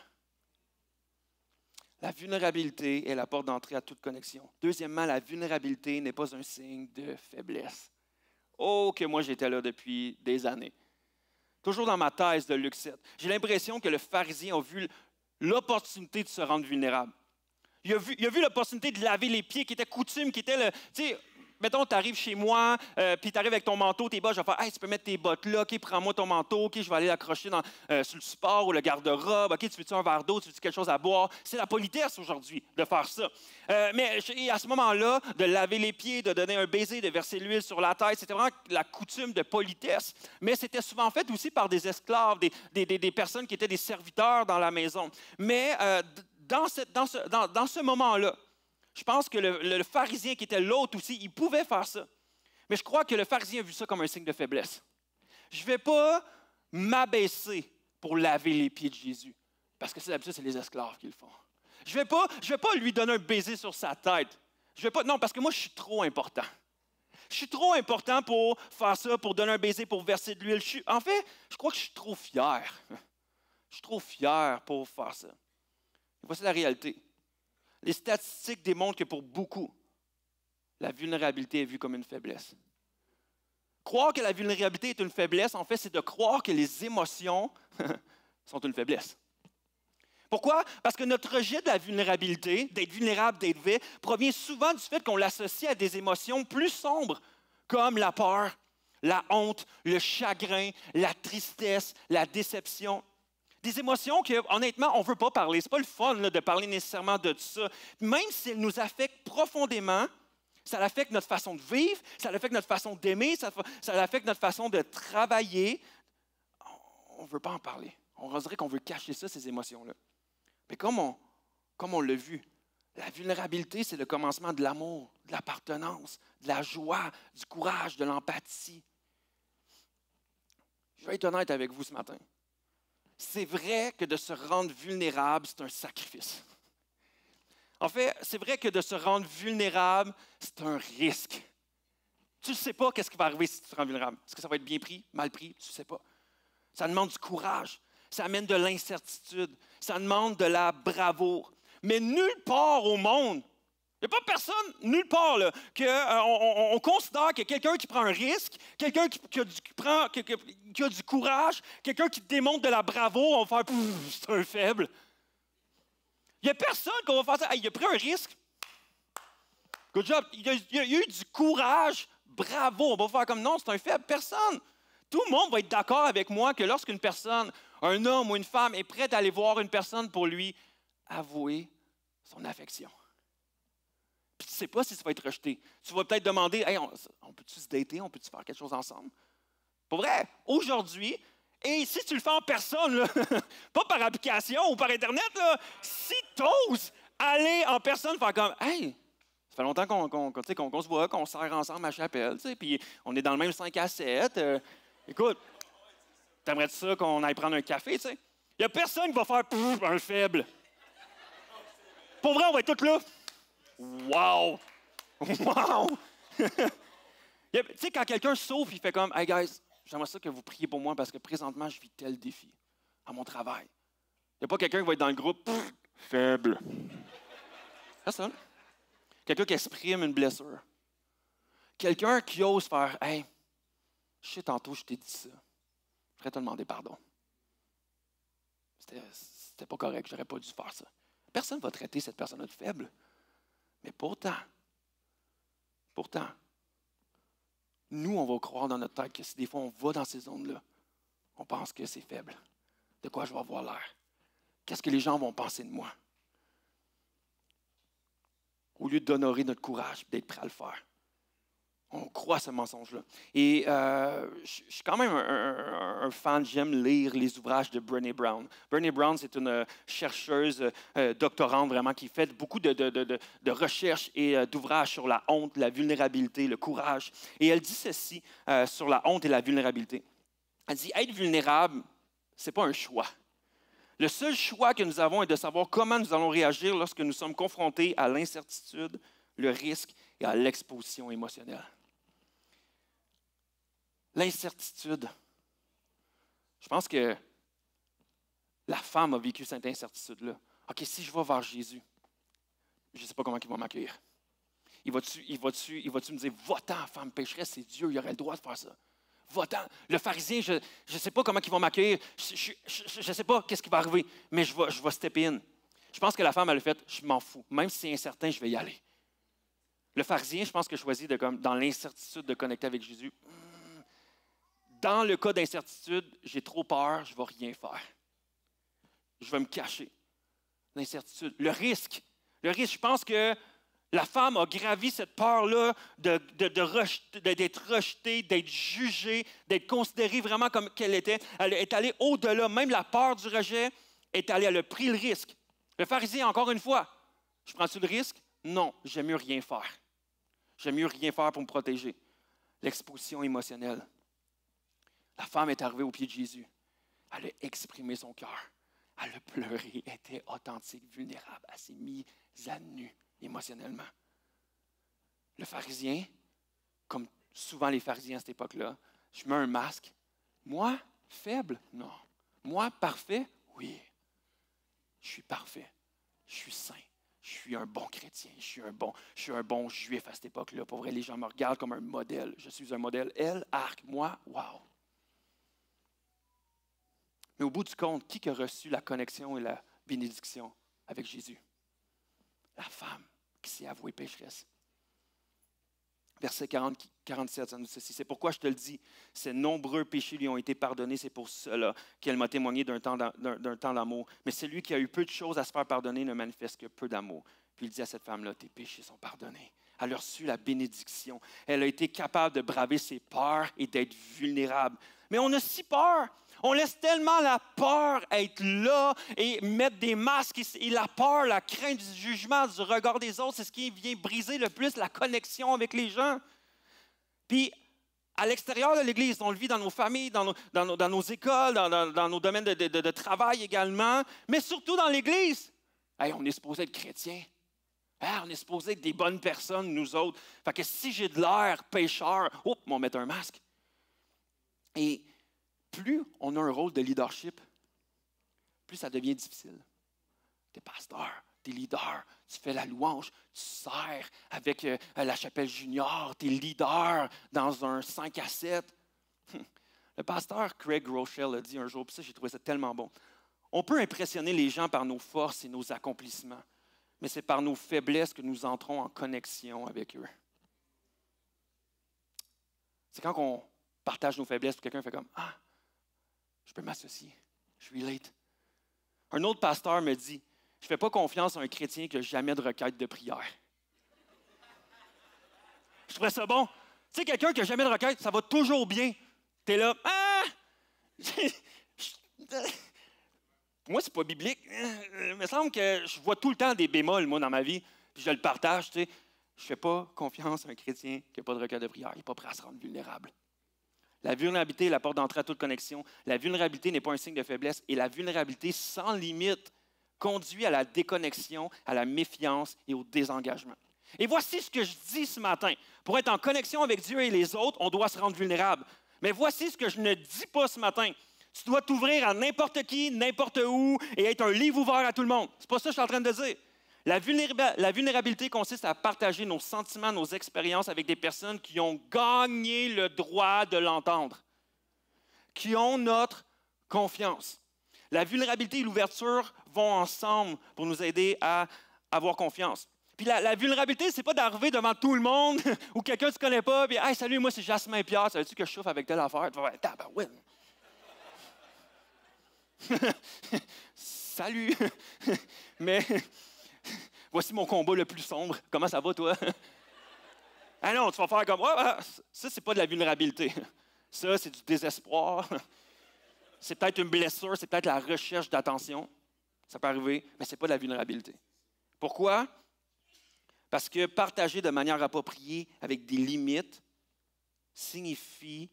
La vulnérabilité est la porte d'entrée à toute connexion. Deuxièmement, la vulnérabilité n'est pas un signe de faiblesse. Oh, que moi j'étais là depuis des années. Toujours dans ma thèse de Luc 7, j'ai l'impression que le pharisien a vu l'opportunité de se rendre vulnérable. Il a vu l'opportunité de laver les pieds, qui était coutume, qui était le... Tu sais, mettons, tu arrives chez moi, puis tu arrives avec ton manteau, tes bottes, je vais faire « Hey, tu peux mettre tes bottes là, OK, prends-moi ton manteau, OK, je vais aller l'accrocher sur le support ou le garde-robe, OK, tu veux-tu un verre d'eau, tu veux-tu quelque chose à boire? » C'est la politesse aujourd'hui de faire ça. Mais à ce moment-là, de laver les pieds, de donner un baiser, de verser l'huile sur la tête, c'était vraiment la coutume de politesse. Mais c'était souvent fait aussi par des esclaves, des personnes qui étaient des serviteurs dans la maison. Mais dans ce moment-là, je pense que le pharisien qui était l'autre aussi, il pouvait faire ça. Mais je crois que le pharisien a vu ça comme un signe de faiblesse. Je ne vais pas m'abaisser pour laver les pieds de Jésus. Parce que d'habitude, c'est les esclaves qui le font. Je vais pas lui donner un baiser sur sa tête. Non, parce que moi, je suis trop important. Je suis trop important pour faire ça, pour donner un baiser, pour verser de l'huile. En fait, je crois que je suis trop fier. Je suis trop fier pour faire ça. Et voici la réalité. Les statistiques démontrent que pour beaucoup, la vulnérabilité est vue comme une faiblesse. Croire que la vulnérabilité est une faiblesse, en fait, c'est de croire que les émotions sont une faiblesse. Pourquoi? Parce que notre rejet de la vulnérabilité, d'être vulnérable, d'être vrai, provient souvent du fait qu'on l'associe à des émotions plus sombres, comme la peur, la honte, le chagrin, la tristesse, la déception. Des émotions que, honnêtement, on ne veut pas parler. Ce n'est pas le fun là, de parler nécessairement de ça. Même si elles nous affectent profondément, ça affecte notre façon de vivre, ça affecte notre façon d'aimer, ça affecte notre façon de travailler. On ne veut pas en parler. On dirait qu'on veut cacher ça, ces émotions-là. Mais comme on l'a vu, la vulnérabilité, c'est le commencement de l'amour, de l'appartenance, de la joie, du courage, de l'empathie. Je vais être honnête avec vous ce matin. C'est vrai que de se rendre vulnérable, c'est un sacrifice. En fait, c'est vrai que de se rendre vulnérable, c'est un risque. Tu ne sais pas qu'est-ce qui va arriver si tu te rends vulnérable. Est-ce que ça va être bien pris, mal pris? Tu ne sais pas. Ça demande du courage. Ça amène de l'incertitude. Ça demande de la bravoure. Mais nulle part au monde, il n'y a pas personne, nulle part, là, qu'on considère que quelqu'un qui prend un risque, quelqu'un qui a du courage, quelqu'un qui démontre de la bravoure, on va faire « c'est un faible ». Il n'y a personne qu'on va faire ça. Hey, il a pris un risque. Good job. Il a eu du courage, bravo. On va faire comme non, c'est un faible. Personne. Tout le monde va être d'accord avec moi que lorsqu'une personne, un homme ou une femme, est prête à aller voir une personne pour lui avouer son affection. Puis tu ne sais pas si tu vas être rejeté. Tu vas peut-être demander, hey, on peut-tu se dater, on peut-tu faire quelque chose ensemble? Pour vrai, aujourd'hui, et si tu le fais en personne, là, pas par application ou par Internet, là, si tu oses aller en personne, faire comme, hey, ça fait longtemps qu'on se voit, qu'on sert ensemble à la chapelle, puis on est dans le même 5 à 7. Écoute, t'aimerais ça qu'on aille prendre un café, tu sais? Il n'y a personne qui va faire un faible. Pour vrai, on va être tous là. Wow! Wow! Tu sais, quand quelqu'un sauve, il fait comme, hey guys, j'aimerais ça que vous priez pour moi parce que présentement, je vis tel défi à mon travail. Il n'y a pas quelqu'un qui va être dans le groupe faible. Personne. Quelqu'un qui exprime une blessure. Quelqu'un qui ose faire, hey, je sais tantôt, je t'ai dit ça. Je voudrais te demander pardon. C'était pas correct, j'aurais pas dû faire ça. Personne ne va traiter cette personne-là de faible. Mais pourtant, nous, on va croire dans notre tête que si des fois on va dans ces zones-là, on pense que c'est faible. De quoi je vais avoir l'air? Qu'est-ce que les gens vont penser de moi? Au lieu d'honorer notre courage et d'être prêt à le faire. On croit ce mensonge-là. Et je suis quand même un fan, j'aime lire les ouvrages de Brené Brown. Brené Brown, c'est une chercheuse doctorante vraiment qui fait beaucoup de recherches et d'ouvrages sur la honte, la vulnérabilité, le courage. Et elle dit ceci sur la honte et la vulnérabilité. Elle dit, être vulnérable, ce n'est pas un choix. Le seul choix que nous avons est de savoir comment nous allons réagir lorsque nous sommes confrontés à l'incertitude, le risque et à l'exposition émotionnelle. L'incertitude. Je pense que la femme a vécu cette incertitude-là. OK, si je vais vers Jésus, je ne sais pas comment il va m'accueillir. Il va-tu me dire, va-t'en, femme pécheresse, c'est Dieu, il aurait le droit de faire ça. Va-t'en. Le pharisien, je ne sais pas comment il va m'accueillir. Je ne sais pas qu'est-ce qui va arriver, mais je vais step in. Je pense que la femme, elle a fait, je m'en fous. Même si c'est incertain, je vais y aller. Le pharisien, je pense que choisit dans l'incertitude de connecter avec Jésus. Dans le cas d'incertitude, j'ai trop peur, je ne vais rien faire. Je vais me cacher. L'incertitude. Le risque, je pense que la femme a gravi cette peur-là d'être rejetée, d'être jugée, d'être considérée vraiment comme qu'elle était. Elle est allée au-delà. Même la peur du rejet est allée, elle a pris le risque. Le pharisien, encore une fois, je prends-tu le risque? Non, j'aime mieux rien faire. J'aime mieux rien faire pour me protéger. L'exposition émotionnelle. La femme est arrivée au pied de Jésus. Elle a exprimé son cœur. Elle a pleuré, elle était authentique, vulnérable. Elle s'est mise à nu émotionnellement. Le pharisien, comme souvent les pharisiens à cette époque-là, je mets un masque. Moi, faible? Non. Moi, parfait? Oui. Je suis parfait. Je suis saint. Je suis un bon chrétien. Je suis un bon juif à cette époque-là. Pour vrai, les gens me regardent comme un modèle. Je suis un modèle. Elle, arc. Moi, wow. Mais au bout du compte, qui a reçu la connexion et la bénédiction avec Jésus? La femme qui s'est avouée pécheresse. Verset 47, ça nous dit ceci. C'est pourquoi je te le dis, ses nombreux péchés lui ont été pardonnés. C'est pour cela qu'elle m'a témoigné d'un temps d'amour. Mais celui qui a eu peu de choses à se faire pardonner ne manifeste que peu d'amour. Puis il dit à cette femme-là, tes péchés sont pardonnés. Elle a reçu la bénédiction. Elle a été capable de braver ses peurs et d'être vulnérable. Mais on a si peur. On laisse tellement la peur être là et mettre des masques. Et la peur, la crainte du jugement, du regard des autres, c'est ce qui vient briser le plus la connexion avec les gens. Puis, à l'extérieur de l'Église, on le vit dans nos familles, dans nos écoles, dans nos domaines de travail également, mais surtout dans l'Église. Hey, on est supposé être chrétien. On est supposé être des bonnes personnes, nous autres. Fait que si j'ai de l'air pécheur, on va mettre un masque. Et plus on a un rôle de leadership, plus ça devient difficile. Tu es pasteur, tu es leader, tu fais la louange, tu sers avec la chapelle junior, tu es leader dans un 5 à 7. Le pasteur Craig Groeschel a dit un jour, puis ça, j'ai trouvé ça tellement bon. On peut impressionner les gens par nos forces et nos accomplissements, mais c'est par nos faiblesses que nous entrons en connexion avec eux. C'est quand on partage nos faiblesses, quelqu'un fait comme « Ah, je peux m'associer, je relate. » Un autre pasteur me dit « Je ne fais pas confiance à un chrétien qui n'a jamais de requête de prière. Je trouvais ça bon. Tu sais, quelqu'un qui n'a jamais de requête, ça va toujours bien. Tu es là, moi, c'est pas biblique. Il me semble que je vois tout le temps des bémols, moi, dans ma vie. Puis je le partage, tu sais. Je ne fais pas confiance à un chrétien qui n'a pas de requête de prière. Il n'est pas prêt à se rendre vulnérable. La vulnérabilité est la porte d'entrée à toute connexion. La vulnérabilité n'est pas un signe de faiblesse. Et la vulnérabilité sans limite conduit à la déconnexion, à la méfiance et au désengagement. Et voici ce que je dis ce matin. Pour être en connexion avec Dieu et les autres, on doit se rendre vulnérable. Mais voici ce que je ne dis pas ce matin. Tu dois t'ouvrir à n'importe qui, n'importe où et être un livre ouvert à tout le monde. C'est pas ça que je suis en train de dire. La vulnérabilité consiste à partager nos sentiments, nos expériences avec des personnes qui ont gagné le droit de l'entendre, qui ont notre confiance. La vulnérabilité et l'ouverture vont ensemble pour nous aider à avoir confiance. Puis la vulnérabilité, c'est pas d'arriver devant tout le monde ou quelqu'un que tu ne connais pas, puis hey, salut, moi c'est Jasmin Pierre, savais-tu que je souffre avec telle affaire? Tu vas dire, tabarouette. Salut! Mais voici mon combat le plus sombre. Comment ça va, toi? Ah non, tu vas faire comme ça, c'est pas de la vulnérabilité. Ça, c'est du désespoir. C'est peut-être une blessure, c'est peut-être la recherche d'attention. Ça peut arriver, mais ce n'est pas de la vulnérabilité. Pourquoi? Parce que partager de manière appropriée avec des limites signifie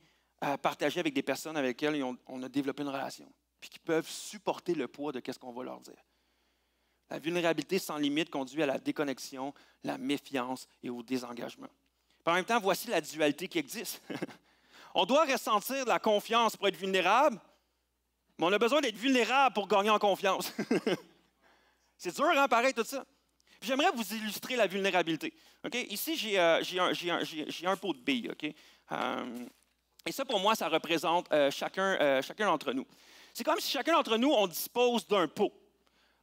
partager avec des personnes avec lesquelles on a développé une relation, puis qui peuvent supporter le poids de ce qu'on va leur dire. La vulnérabilité sans limite conduit à la déconnexion, la méfiance et au désengagement. Puis en même temps, voici la dualité qui existe. On doit ressentir de la confiance pour être vulnérable, mais on a besoin d'être vulnérable pour gagner en confiance. C'est dur, hein, pareil, tout ça. Puis j'aimerais vous illustrer la vulnérabilité. Okay? Ici, j'ai un pot de billes. Okay? Et ça, pour moi, ça représente chacun d'entre nous. C'est comme si chacun d'entre nous, on dispose d'un pot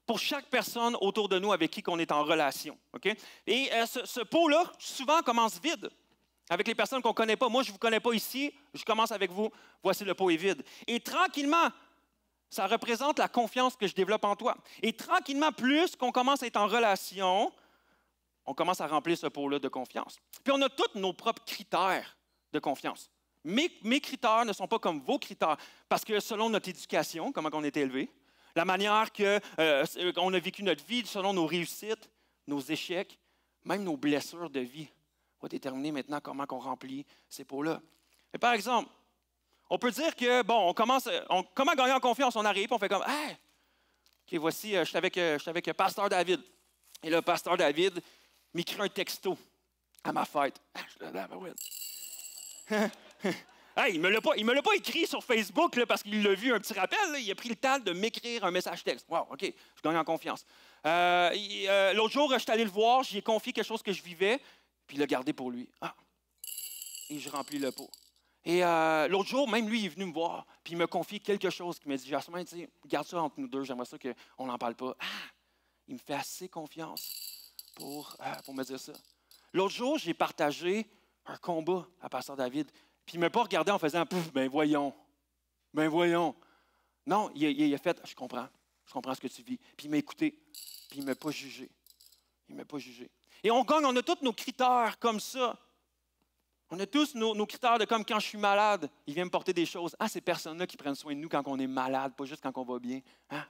pour chaque personne autour de nous avec qui on est en relation. Okay? Et ce pot-là, souvent, commence vide avec les personnes qu'on ne connaît pas. Moi, je ne vous connais pas ici, je commence avec vous, voici le pot est vide. Et tranquillement, ça représente la confiance que je développe en toi. Et tranquillement, plus qu'on commence à être en relation, on commence à remplir ce pot-là de confiance. Puis on a tous nos propres critères de confiance. Mes critères ne sont pas comme vos critères, parce que selon notre éducation, comment on a été élevé, la manière qu'on a vécu notre vie, selon nos réussites, nos échecs, même nos blessures de vie, va déterminer maintenant comment on remplit ces pots-là. Et par exemple, on peut dire que, bon, comment gagner en confiance? On arrive, on fait comme, hey, OK, voici, je suis avec Pasteur David. Et là, Pasteur David m'écrit un texto à ma fête. Hey, il ne me l'a pas écrit sur Facebook là, parce qu'il l'a vu, un petit rappel. Là, il a pris le temps de m'écrire un message texte. Wow, OK, je gagne en confiance. L'autre jour, je suis allé le voir, j'y ai confié quelque chose que je vivais, puis il l'a gardé pour lui. Et je remplis le pot. Et l'autre jour, même lui, il est venu me voir, puis il m'a confié quelque chose qui m'a dit, Jasmin, garde ça entre nous deux, j'aimerais ça qu'on n'en parle pas. Il me fait assez confiance pour me dire ça. L'autre jour, j'ai partagé un combat à Pasteur David, puis il ne m'a pas regardé en faisant, ben voyons. Non, il a fait, je comprends ce que tu vis. Puis il m'a écouté, puis il ne m'a pas jugé. Et on a tous nos critères comme ça. On a tous nos critères de comme quand je suis malade, il vient me porter des choses. Ces personnes-là qui prennent soin de nous quand on est malade, pas juste quand on va bien.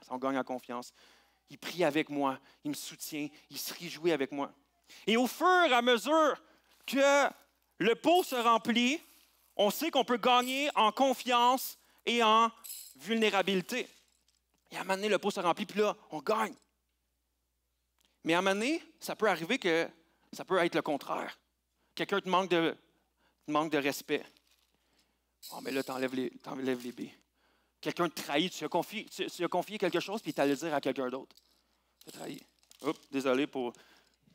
On gagne en confiance. Il prie avec moi, il me soutient, il se réjouit avec moi. Et au fur et à mesure que le pot se remplit, on sait qu'on peut gagner en confiance et en vulnérabilité. Et à un moment donné, le pot se remplit, puis là, on gagne. Mais à un moment donné, ça peut arriver que ça peut être le contraire. Quelqu'un te manque de respect. Mais là, tu enlèves les billes. Quelqu'un te trahit, tu as confié quelque chose, puis tu allais le dire à quelqu'un d'autre. Tu as trahi. Oups, désolé pour...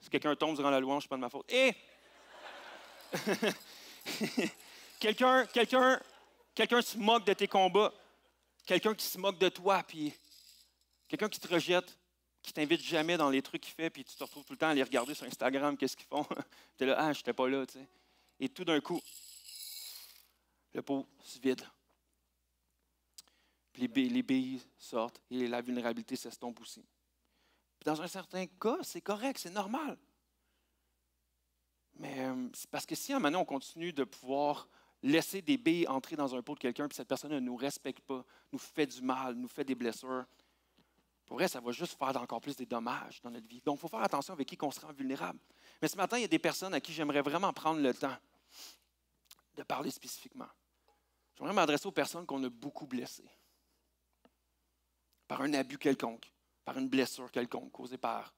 Si quelqu'un tombe durant la louange, ce n'est pas de ma faute. Et... quelqu'un se moque de tes combats. Quelqu'un qui se moque de toi, puis quelqu'un qui te rejette, qui ne t'invite jamais dans les trucs qu'il fait, puis tu te retrouves tout le temps à les regarder sur Instagram, qu'est-ce qu'ils font. Tu es là, je n'étais pas là, tu sais. Et tout d'un coup, le pot se vide. Puis les billes sortent et la vulnérabilité s'estompe aussi. Dans un certain cas, c'est correct, c'est normal. Mais c'est parce que si à un moment on continue de pouvoir laisser des billes entrer dans un pot de quelqu'un, puis cette personne ne nous respecte pas, nous fait du mal, nous fait des blessures, pour vrai, ça va juste faire encore plus des dommages dans notre vie. Donc, il faut faire attention avec qui on se rend vulnérable. Mais ce matin, il y a des personnes à qui j'aimerais vraiment prendre le temps de parler spécifiquement. J'aimerais m'adresser aux personnes qu'on a beaucoup blessées. Par un abus quelconque, par une blessure quelconque causée par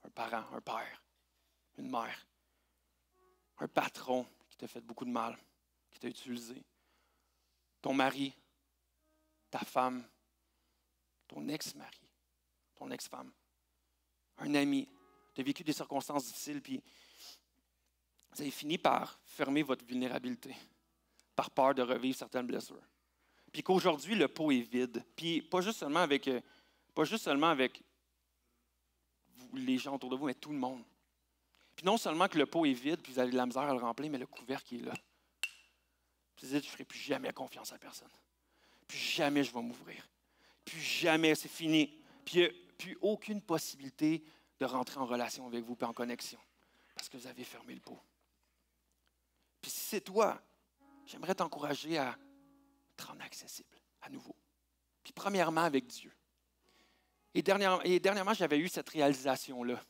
un parent, un père, une mère, un patron qui t'a fait beaucoup de mal, qui t'a utilisé, ton mari, ta femme, ton ex-mari, ton ex-femme, un ami. Tu as vécu des circonstances difficiles, puis vous avez fini par fermer votre vulnérabilité, par peur de revivre certaines blessures. Puis qu'aujourd'hui, le pot est vide. Puis pas juste seulement avec les gens autour de vous, mais tout le monde. Puis non seulement que le pot est vide, puis vous avez de la misère à le remplir, mais le couvercle est là. Puis vous dites, je ne ferai plus jamais confiance à personne. Plus jamais je vais m'ouvrir. Plus jamais, c'est fini. Puis il n'y a plus aucune possibilité de rentrer en relation avec vous, puis en connexion, parce que vous avez fermé le pot. Puis si c'est toi, j'aimerais t'encourager à te rendre accessible à nouveau. Puis premièrement avec Dieu. Et dernièrement, j'avais eu cette réalisation-là.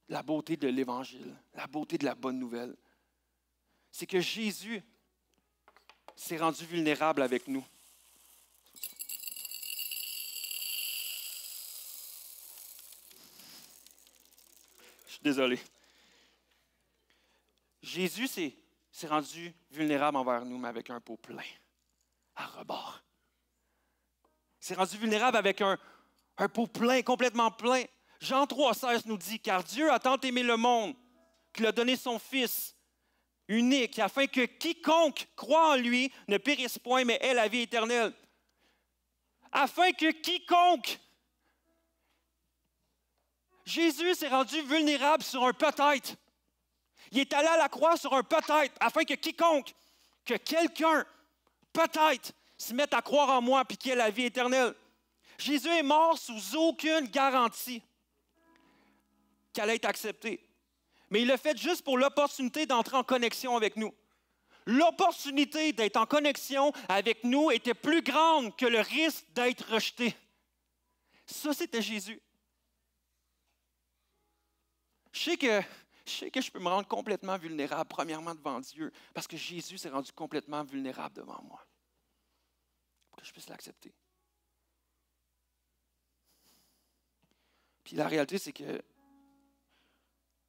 La beauté de l'Évangile, la beauté de la bonne nouvelle. C'est que Jésus s'est rendu vulnérable avec nous. Je suis désolé. Jésus s'est rendu vulnérable envers nous, mais avec un pot plein, à rebord. Il s'est rendu vulnérable avec un pot plein, complètement plein. Jean 3,16 nous dit, « Car Dieu a tant aimé le monde qu'il a donné son Fils unique, afin que quiconque croit en lui ne périsse point, mais ait la vie éternelle. » Afin que quiconque... Jésus s'est rendu vulnérable sur un peut-être. Il est allé à la croix sur un peut-être, afin que quiconque, que quelqu'un, peut-être, se mette à croire en moi et qu'il ait la vie éternelle. Jésus est mort sous aucune garantie qu'elle allait être acceptée. Mais il l'a fait juste pour l'opportunité d'entrer en connexion avec nous. L'opportunité d'être en connexion avec nous était plus grande que le risque d'être rejeté. Ça, c'était Jésus. Je sais que je peux me rendre complètement vulnérable, premièrement devant Dieu, parce que Jésus s'est rendu complètement vulnérable devant moi, pour que je puisse l'accepter. Puis la réalité, c'est que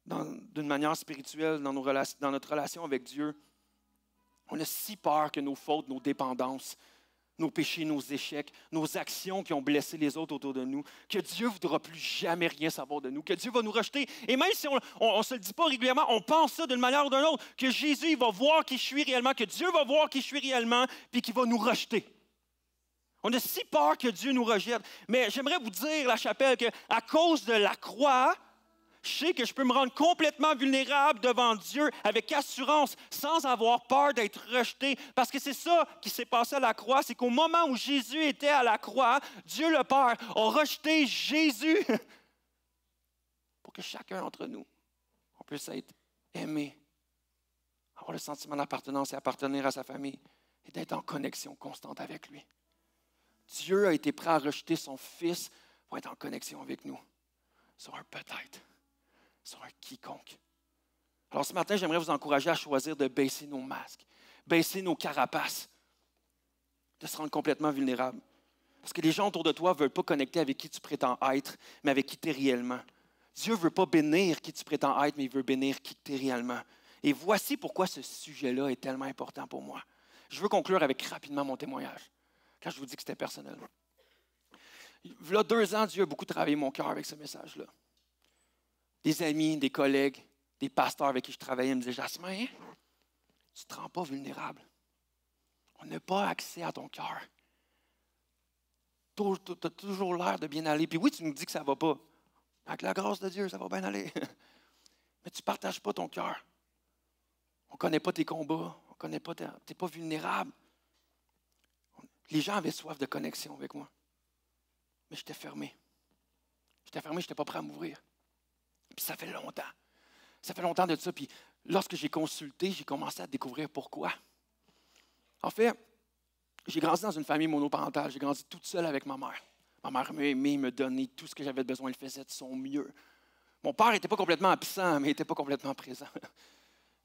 d'une manière spirituelle, dans notre relation avec Dieu, on a si peur que nos fautes, nos dépendances, nos péchés, nos échecs, nos actions qui ont blessé les autres autour de nous, que Dieu ne voudra plus jamais rien savoir de nous, que Dieu va nous rejeter. Et même si on ne se le dit pas régulièrement, on pense ça d'une manière ou d'une autre, que Jésus il va voir qui je suis réellement, que Dieu va voir qui je suis réellement, puis qu'il va nous rejeter. On a si peur que Dieu nous rejette. Mais j'aimerais vous dire, la chapelle, qu'à cause de la croix, je sais que je peux me rendre complètement vulnérable devant Dieu avec assurance, sans avoir peur d'être rejeté. Parce que c'est ça qui s'est passé à la croix, c'est qu'au moment où Jésus était à la croix, Dieu le Père a rejeté Jésus pour que chacun d'entre nous, on puisse être aimé, avoir le sentiment d'appartenance et appartenir à sa famille et d'être en connexion constante avec lui. Dieu a été prêt à rejeter son Fils pour être en connexion avec nous, sur un peut-être. Sur un quiconque. Alors ce matin, j'aimerais vous encourager à choisir de baisser nos masques, baisser nos carapaces, de se rendre complètement vulnérable. Parce que les gens autour de toi ne veulent pas connecter avec qui tu prétends être, mais avec qui tu es réellement. Dieu ne veut pas bénir qui tu prétends être, mais il veut bénir qui tu es réellement. Et voici pourquoi ce sujet-là est tellement important pour moi. Je veux conclure avec rapidement mon témoignage, quand je vous dis que c'était personnel. Il y a 2 ans, Dieu a beaucoup travaillé mon cœur avec ce message-là. Des amis, des collègues, des pasteurs avec qui je travaillais me disaient « Jasmin, tu ne te rends pas vulnérable. On n'a pas accès à ton cœur. Tu as toujours l'air de bien aller. Puis oui, tu nous dis que ça ne va pas. Avec la grâce de Dieu, ça va bien aller. Mais tu ne partages pas ton cœur. On ne connaît pas tes combats. Tu n'es pas vulnérable. » Les gens avaient soif de connexion avec moi. Mais j'étais fermé. J'étais fermé, je n'étais pas prêt à m'ouvrir. Puis ça fait longtemps. Ça fait longtemps de ça. Puis lorsque j'ai consulté, j'ai commencé à découvrir pourquoi. En fait, j'ai grandi dans une famille monoparentale. J'ai grandi toute seule avec ma mère. Ma mère m'aimait, me donnait tout ce que j'avais besoin. Elle faisait de son mieux. Mon père n'était pas complètement absent, mais il n'était pas complètement présent.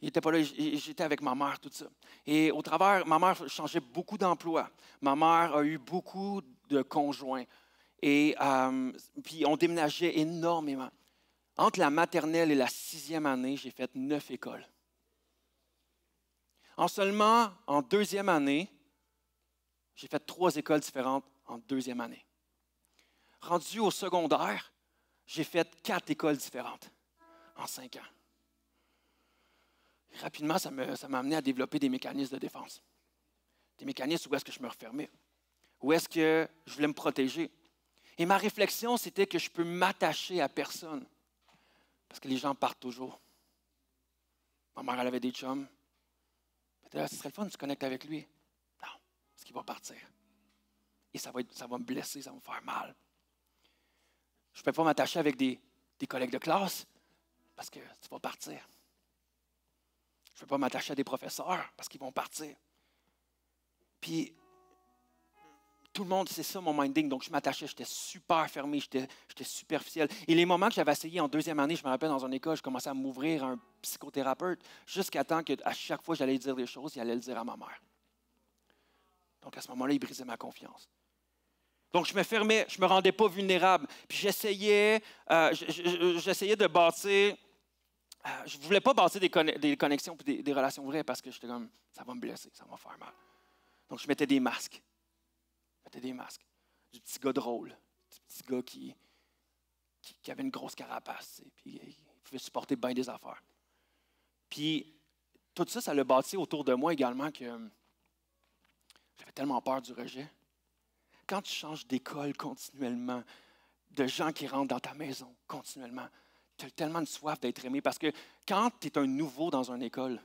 Il n'était pas là, j'étais avec ma mère, tout ça. Et au travers, ma mère changeait beaucoup d'emplois. Ma mère a eu beaucoup de conjoints. Et puis on déménageait énormément. Entre la maternelle et la 6e année, j'ai fait 9 écoles. En 2e année, j'ai fait 3 écoles différentes en 2e année. Rendu au secondaire, j'ai fait 4 écoles différentes en 5 ans. Rapidement, ça m'a amené à développer des mécanismes de défense. Des mécanismes où est-ce que je me refermais, où est-ce que je voulais me protéger. Et ma réflexion, c'était que je peux m'attacher à personne. Parce que les gens partent toujours. Ma mère, elle avait des chums. Là, ce serait le fun de se connecter avec lui. Non, parce qu'il va partir. Et ça va me blesser, ça va me faire mal. Je ne peux pas m'attacher avec des collègues de classe parce que tu vas partir. Je ne peux pas m'attacher à des professeurs parce qu'ils vont partir. Puis, tout le monde, c'est ça mon minding. Donc, je m'attachais, j'étais super fermé, j'étais superficiel. Et les moments que j'avais essayé en 2e année, je me rappelle dans une école, je commençais à m'ouvrir à un psychothérapeute jusqu'à temps qu'à chaque fois que j'allais dire des choses, il allait le dire à ma mère. Donc, à ce moment-là, il brisait ma confiance. Donc, je me fermais, je ne me rendais pas vulnérable. Puis, j'essayais de bâtir. Je ne voulais pas bâtir des connexions et des relations vraies parce que j'étais comme, ça va me blesser, ça va me faire mal. Donc, je mettais des masques. Du petit gars drôle, du petit gars qui avait une grosse carapace, puis il pouvait supporter bien des affaires. Puis, tout ça, ça l'a bâti autour de moi également que j'avais tellement peur du rejet. Quand tu changes d'école continuellement, de gens qui rentrent dans ta maison continuellement, tu as tellement de soif d'être aimé parce que quand tu es un nouveau dans une école,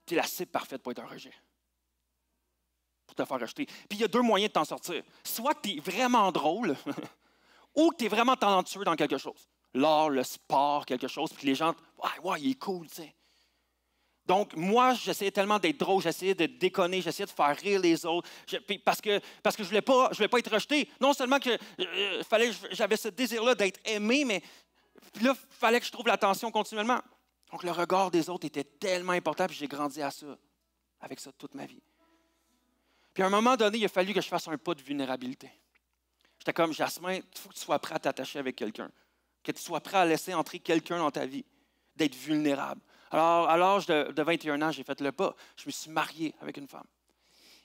tu es la cible parfaite pour être un rejet. Pour te faire rejeter. Puis il y a 2 moyens de t'en sortir. Soit que tu es vraiment drôle ou que tu es vraiment talentueux dans quelque chose. L'art, le sport, quelque chose, puis les gens, ouais, il est cool, tu sais. Donc, moi, j'essayais tellement d'être drôle, j'essayais de déconner, j'essayais de faire rire les autres, parce que je voulais pas être rejeté. Non seulement que j'avais ce désir-là d'être aimé, mais puis là, il fallait que je trouve l'attention continuellement. Donc, le regard des autres était tellement important, puis j'ai grandi avec ça toute ma vie. Puis à un moment donné, il a fallu que je fasse un pas de vulnérabilité. J'étais comme, Jasmin, il faut que tu sois prêt à t'attacher avec quelqu'un, que tu sois prêt à laisser entrer quelqu'un dans ta vie, d'être vulnérable. Alors, à l'âge de 21 ans, j'ai fait le pas. Je me suis marié avec une femme.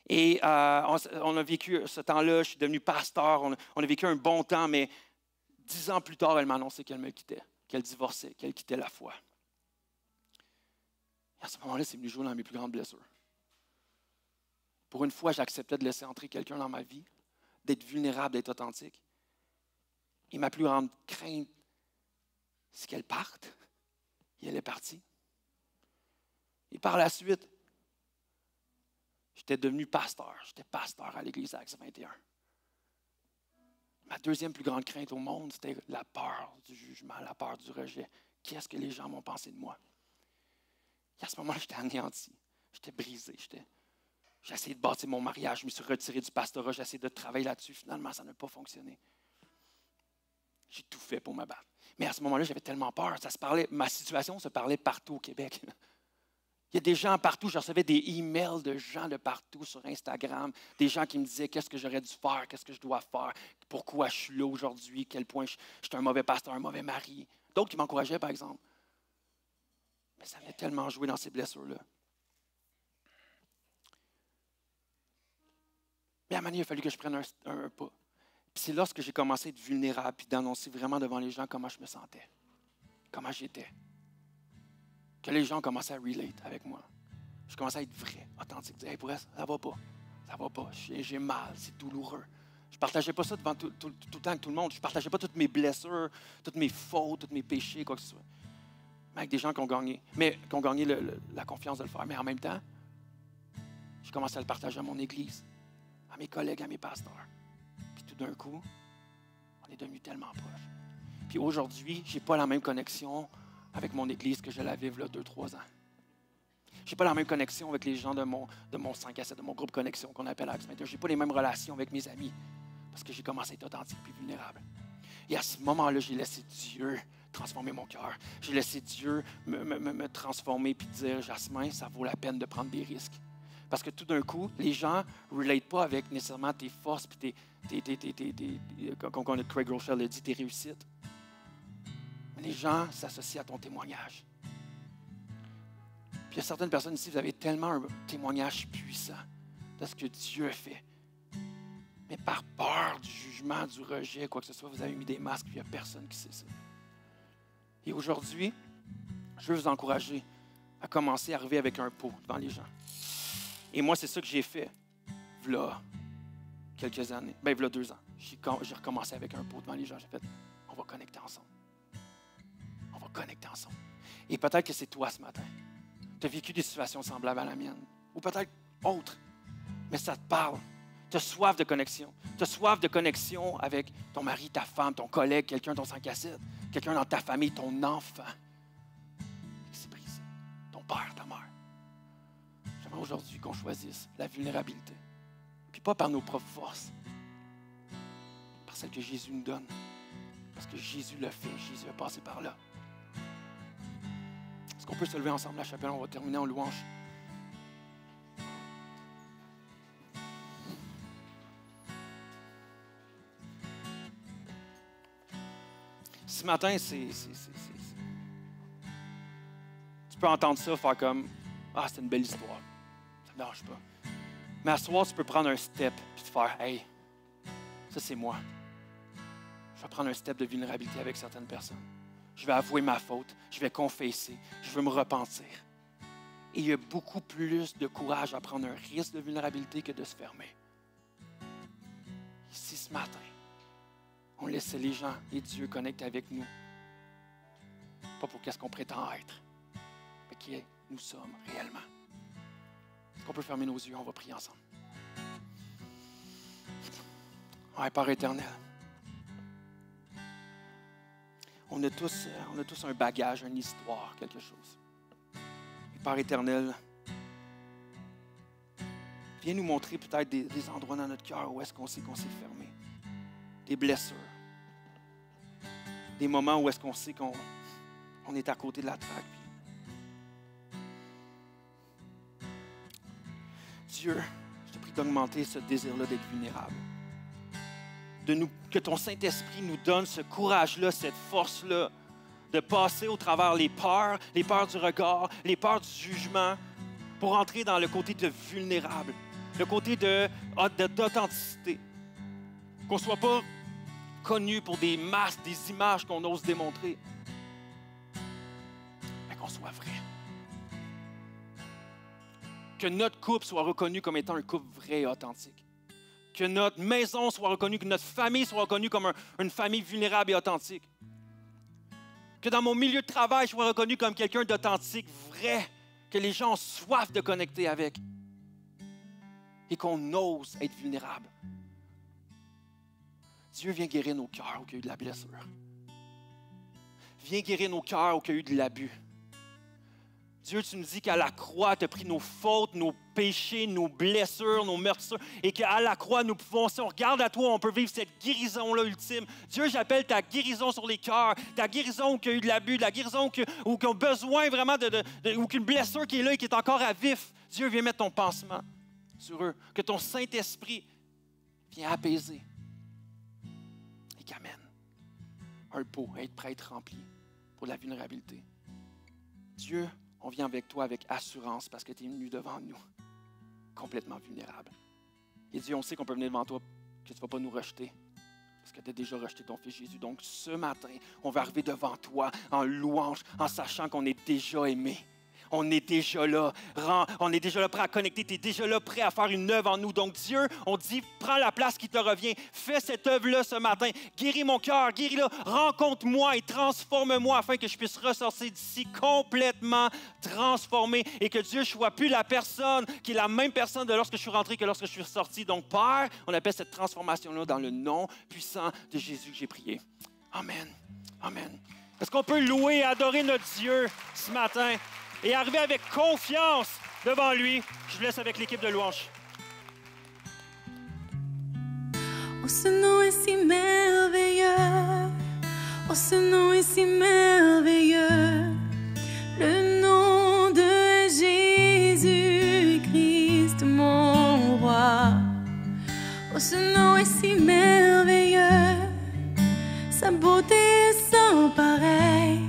Et on a vécu ce temps-là, je suis devenu pasteur, on a vécu un bon temps, mais 10 ans plus tard, elle m'a annoncé qu'elle me quittait, qu'elle divorçait, qu'elle quittait la foi. Et à ce moment-là, c'est venu jouer dans mes plus grandes blessures. Pour une fois, j'acceptais de laisser entrer quelqu'un dans ma vie, d'être vulnérable, d'être authentique. Et ma plus grande crainte, c'est qu'elle parte. Et elle est partie. Et par la suite, j'étais devenu pasteur. J'étais pasteur à l'église Axe 21. Ma 2e plus grande crainte au monde, c'était la peur du jugement, la peur du rejet. Qu'est-ce que les gens m'ont pensé de moi? Et à ce moment-là, j'étais anéanti. J'étais brisé. J'ai essayé de bâtir mon mariage. Je me suis retiré du pastorat. J'ai essayé de travailler là-dessus. Finalement, ça n'a pas fonctionné. J'ai tout fait pour me battre. Mais à ce moment-là, j'avais tellement peur. Ma situation se parlait partout au Québec. Il y a des gens partout. Je recevais des emails de gens de partout sur Instagram. Des gens qui me disaient qu'est-ce que j'aurais dû faire, qu'est-ce que je dois faire, pourquoi je suis là aujourd'hui, quel point je suis un mauvais pasteur, un mauvais mari. D'autres qui m'encourageaient, par exemple. Mais ça venait tellement jouer dans ces blessures-là. Mais à un moment donné, il a fallu que je prenne un pas. Puis c'est lorsque j'ai commencé à être vulnérable puis d'annoncer vraiment devant les gens comment je me sentais, comment j'étais, que les gens commençaient à relate avec moi. Je commençais à être vrai, authentique, dire « Hey, pour elle, ça va pas, j'ai mal, c'est douloureux. » Je ne partageais pas ça devant tout le temps avec tout le monde. Je ne partageais pas toutes mes blessures, toutes mes fautes, tous mes péchés, quoi que ce soit. Mais avec des gens qui ont gagné, la confiance de le faire. Mais en même temps, je commençais à le partager à mon église, à mes collègues, à mes pasteurs. Puis tout d'un coup, On est devenus tellement proches. Puis aujourd'hui, je n'ai pas la même connexion avec mon église que je l'avais il y a 2-3 ans. Je n'ai pas la même connexion avec les gens de mon 5 à 7, de mon groupe Connexion qu'on appelle Acts 21. Je n'ai pas les mêmes relations avec mes amis parce que j'ai commencé à être authentique et vulnérable. Et à ce moment-là, j'ai laissé Dieu transformer mon cœur. J'ai laissé Dieu me transformer et dire, Jasmin, ça vaut la peine de prendre des risques. Parce que tout d'un coup, les gens ne relatent pas avec nécessairement tes forces et comme Craig Rochelle l'a dit, tes réussites. Mais les gens s'associent à ton témoignage. Puis il y a certaines personnes ici, vous avez tellement un témoignage puissant de ce que Dieu a fait. Mais par peur du jugement, du rejet, quoi que ce soit, vous avez mis des masques, puis il n'y a personne qui sait ça. Et aujourd'hui, je veux vous encourager à commencer à arriver avec un pot devant les gens. Et moi, c'est ça que j'ai fait, voilà quelques années, voilà 2 ans. J'ai recommencé avec un pot devant les gens. J'ai fait, on va connecter ensemble. On va connecter ensemble. Et peut-être que c'est toi ce matin. Tu as vécu des situations semblables à la mienne, ou peut-être autres, mais ça te parle. Tu as soif de connexion. Tu as soif de connexion avec ton mari, ta femme, ton collègue, quelqu'un dans ton 5 à 7, quelqu'un dans ta famille, ton enfant qui s'est brisé, ton père, ta mère. J'aimerais aujourd'hui qu'on choisisse la vulnérabilité. Puis pas par nos propres forces, par celle que Jésus nous donne. Parce que Jésus l'a fait, Jésus a passé par là. Est-ce qu'on peut se lever ensemble, la chapelle? On va terminer en louange. Ce matin, tu peux entendre ça, faire comme « Ah, c'est une belle histoire. Ça ne me dérange pas. » Mais à ce soir, tu peux prendre un step et te faire « Hey, ça c'est moi. Je vais prendre un step de vulnérabilité avec certaines personnes. Je vais avouer ma faute. Je vais confesser. Je veux me repentir. » Et il y a beaucoup plus de courage à prendre un risque de vulnérabilité que de se fermer. Ici, ce matin, on laissait les gens et Dieu connecter avec nous. Pas pour qu'est-ce qu'on prétend être, mais qui nous sommes réellement. Est-ce qu'on peut fermer nos yeux? On va prier ensemble. Ouais, Père éternel, on a tous un bagage, une histoire, quelque chose. Et Père éternel, viens nous montrer peut-être des endroits dans notre cœur où est-ce qu'on sait qu'on s'est fermé. Des blessures. Des moments où est-ce qu'on sait qu'on est à côté de la traque. Dieu, je te prie d'augmenter ce désir-là d'être vulnérable. Que ton Saint-Esprit nous donne ce courage-là, cette force-là, de passer au travers les peurs du regard, les peurs du jugement, pour entrer dans le côté de vulnérable, le côté d'authenticité. Qu'on ne soit pas connu pour des masques, des images qu'on ose démontrer, mais qu'on soit vrai. Que notre couple soit reconnu comme étant un couple vrai et authentique. Que notre maison soit reconnue, que notre famille soit reconnue comme une famille vulnérable et authentique. Que dans mon milieu de travail, je sois reconnu comme quelqu'un d'authentique, vrai, que les gens ont soif de connecter avec. Et qu'on ose être vulnérable. Dieu, viens guérir nos cœurs où il y a eu de la blessure. Viens guérir nos cœurs où il y a eu de l'abus. Dieu, tu nous dis qu'à la croix, tu as pris nos fautes, nos péchés, nos blessures, nos meurtrissures, et qu'à la croix, nous pouvons, si on regarde à toi, on peut vivre cette guérison-là ultime. Dieu, j'appelle ta guérison sur les cœurs, ta guérison où il y a eu de l'abus, la guérison où ils ont besoin vraiment ou qu'une blessure qui est là et qui est encore à vif. Dieu, viens mettre ton pansement sur eux. Que ton Saint-Esprit vienne apaiser. Et qu'amène un pot à être prêt à être rempli pour la vulnérabilité. Dieu, on vient avec toi avec assurance parce que tu es venu devant nous, complètement vulnérable. Et Dieu, on sait qu'on peut venir devant toi, que tu ne vas pas nous rejeter, parce que tu as déjà rejeté ton Fils Jésus. Donc ce matin, on va arriver devant toi en louange, en sachant qu'on est déjà aimé. on est déjà là. On est déjà là prêt à connecter. Tu es déjà là prêt à faire une œuvre en nous. Donc Dieu, on dit, prends la place qui te revient. Fais cette œuvre-là ce matin. Guéris mon cœur, guéris-le. Rencontre-moi et transforme-moi afin que je puisse ressortir d'ici complètement transformé et que Dieu ne soit plus la personne qui est la même personne de lorsque je suis rentré que lorsque je suis sorti. Donc Père, on appelle cette transformation-là dans le nom puissant de Jésus que j'ai prié. Amen. Amen. Est-ce qu'on peut louer et adorer notre Dieu ce matin et arriver avec confiance devant lui? Je vous laisse avec l'équipe de louange. Oh, ce nom est si merveilleux. Oh, ce nom est si merveilleux. Le nom de Jésus-Christ, mon roi. Oh, ce nom est si merveilleux. Sa beauté est sans pareil.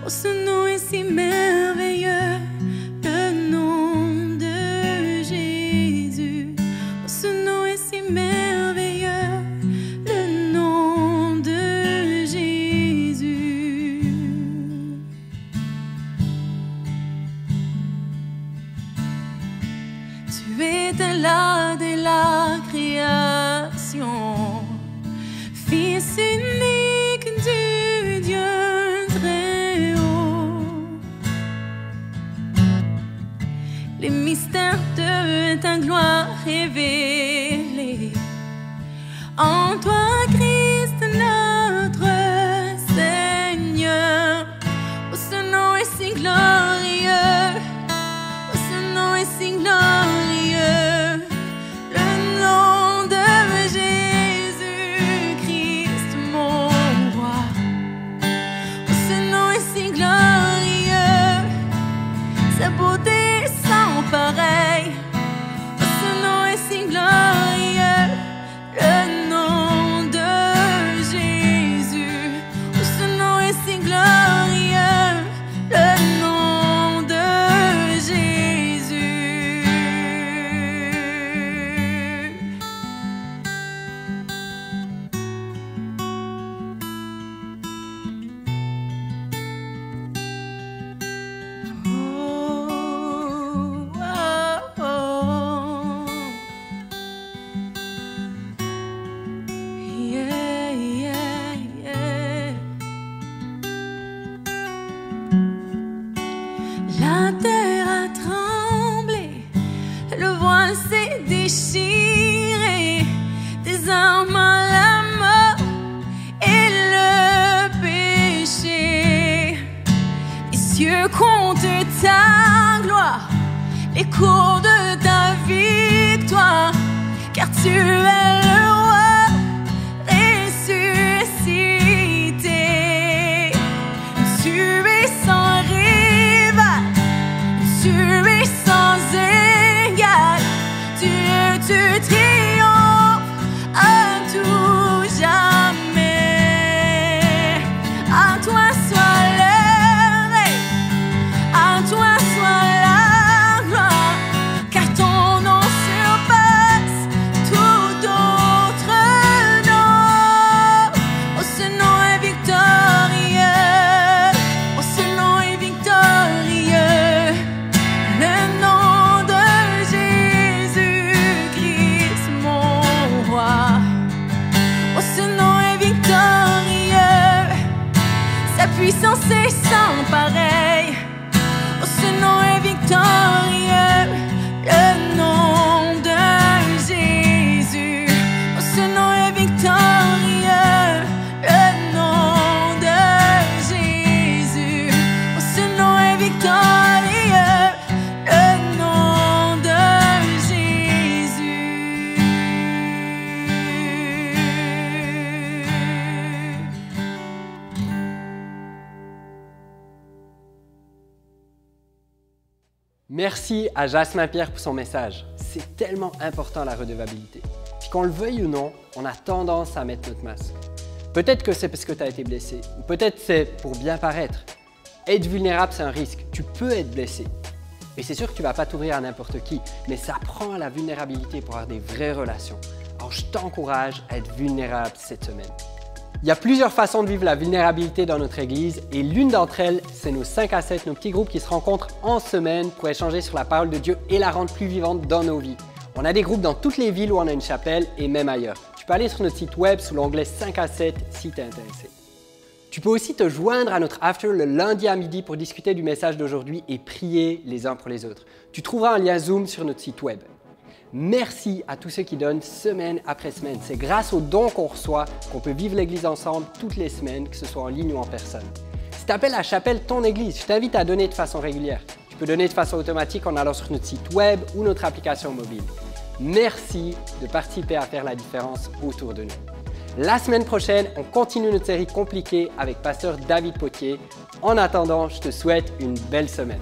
Oh, ce nom est si merveilleux. Le nom de Jésus. Oh, ce nom est si merveilleux. Le nom de Jésus. Tu étais là dès la création. Fils unique du Dieu très haut. Les mystères de ta gloire révélés en toi, Christ, notre Seigneur. Oh, ce nom est si glorieux. Oh, ce nom est si glorieux. Le nom de Jésus-Christ, mon roi. Oh, ce nom est si glorieux. Sa beauté est sans pareil. Oh, ce nom est si glorieux. Le nom de Jésus. Oh, ce nom est si glorieux. Le nom de Jésus. Oh, oh, oh. Yeah, yeah, yeah. La terre a tremblé, le voile s'est déchiré, des armes à la mort et le péché. Les cieux comptent ta gloire, les cours de ta victoire, car tu es le roi ressuscité. Tu es sans rival, tu es sans égal. Dieu, tu triomphes à tout jamais. À toi soit le règne, à toi soit la gloire, car ton nom surpasse tout autre nom. Oh, ce nom est victorieux. Oh, ce nom est victorieux. Le nom de Jésus-Christ, mon roi. Oh, ce nom est victorieux. Sa puissance est sans pareil. Oh, ce nom est victorieux. Le nom de Jésus. Oh, ce nom est victorieux. Le nom de Jésus. Oh, ce nom est victorieux. Le nom de Jésus. Merci à Jasmin Pierre pour son message. C'est tellement important la redevabilité. Puis qu'on le veuille ou non, on a tendance à mettre notre masque. Peut-être que c'est parce que tu as été blessé, ou peut-être c'est pour bien paraître. Être vulnérable, c'est un risque. Tu peux être blessé. Et c'est sûr que tu ne vas pas t'ouvrir à n'importe qui, mais ça prend la vulnérabilité pour avoir des vraies relations. Alors je t'encourage à être vulnérable cette semaine. Il y a plusieurs façons de vivre la vulnérabilité dans notre Église et l'une d'entre elles, c'est nos 5 à 7, nos petits groupes qui se rencontrent en semaine pour échanger sur la parole de Dieu et la rendre plus vivante dans nos vies. On a des groupes dans toutes les villes où on a une chapelle et même ailleurs. Tu peux aller sur notre site web sous l'onglet 5 à 7 si tu es intéressé. Tu peux aussi te joindre à notre after le lundi à midi pour discuter du message d'aujourd'hui et prier les uns pour les autres. Tu trouveras un lien Zoom sur notre site web. Merci à tous ceux qui donnent semaine après semaine. C'est grâce aux dons qu'on reçoit qu'on peut vivre l'Église ensemble toutes les semaines, que ce soit en ligne ou en personne. Si tu appelles la chapelle ton Église, je t'invite à donner de façon régulière. Tu peux donner de façon automatique en allant sur notre site web ou notre application mobile. Merci de participer à faire la différence autour de nous. La semaine prochaine, on continue notre série compliquée avec pasteur David Potier. En attendant, je te souhaite une belle semaine.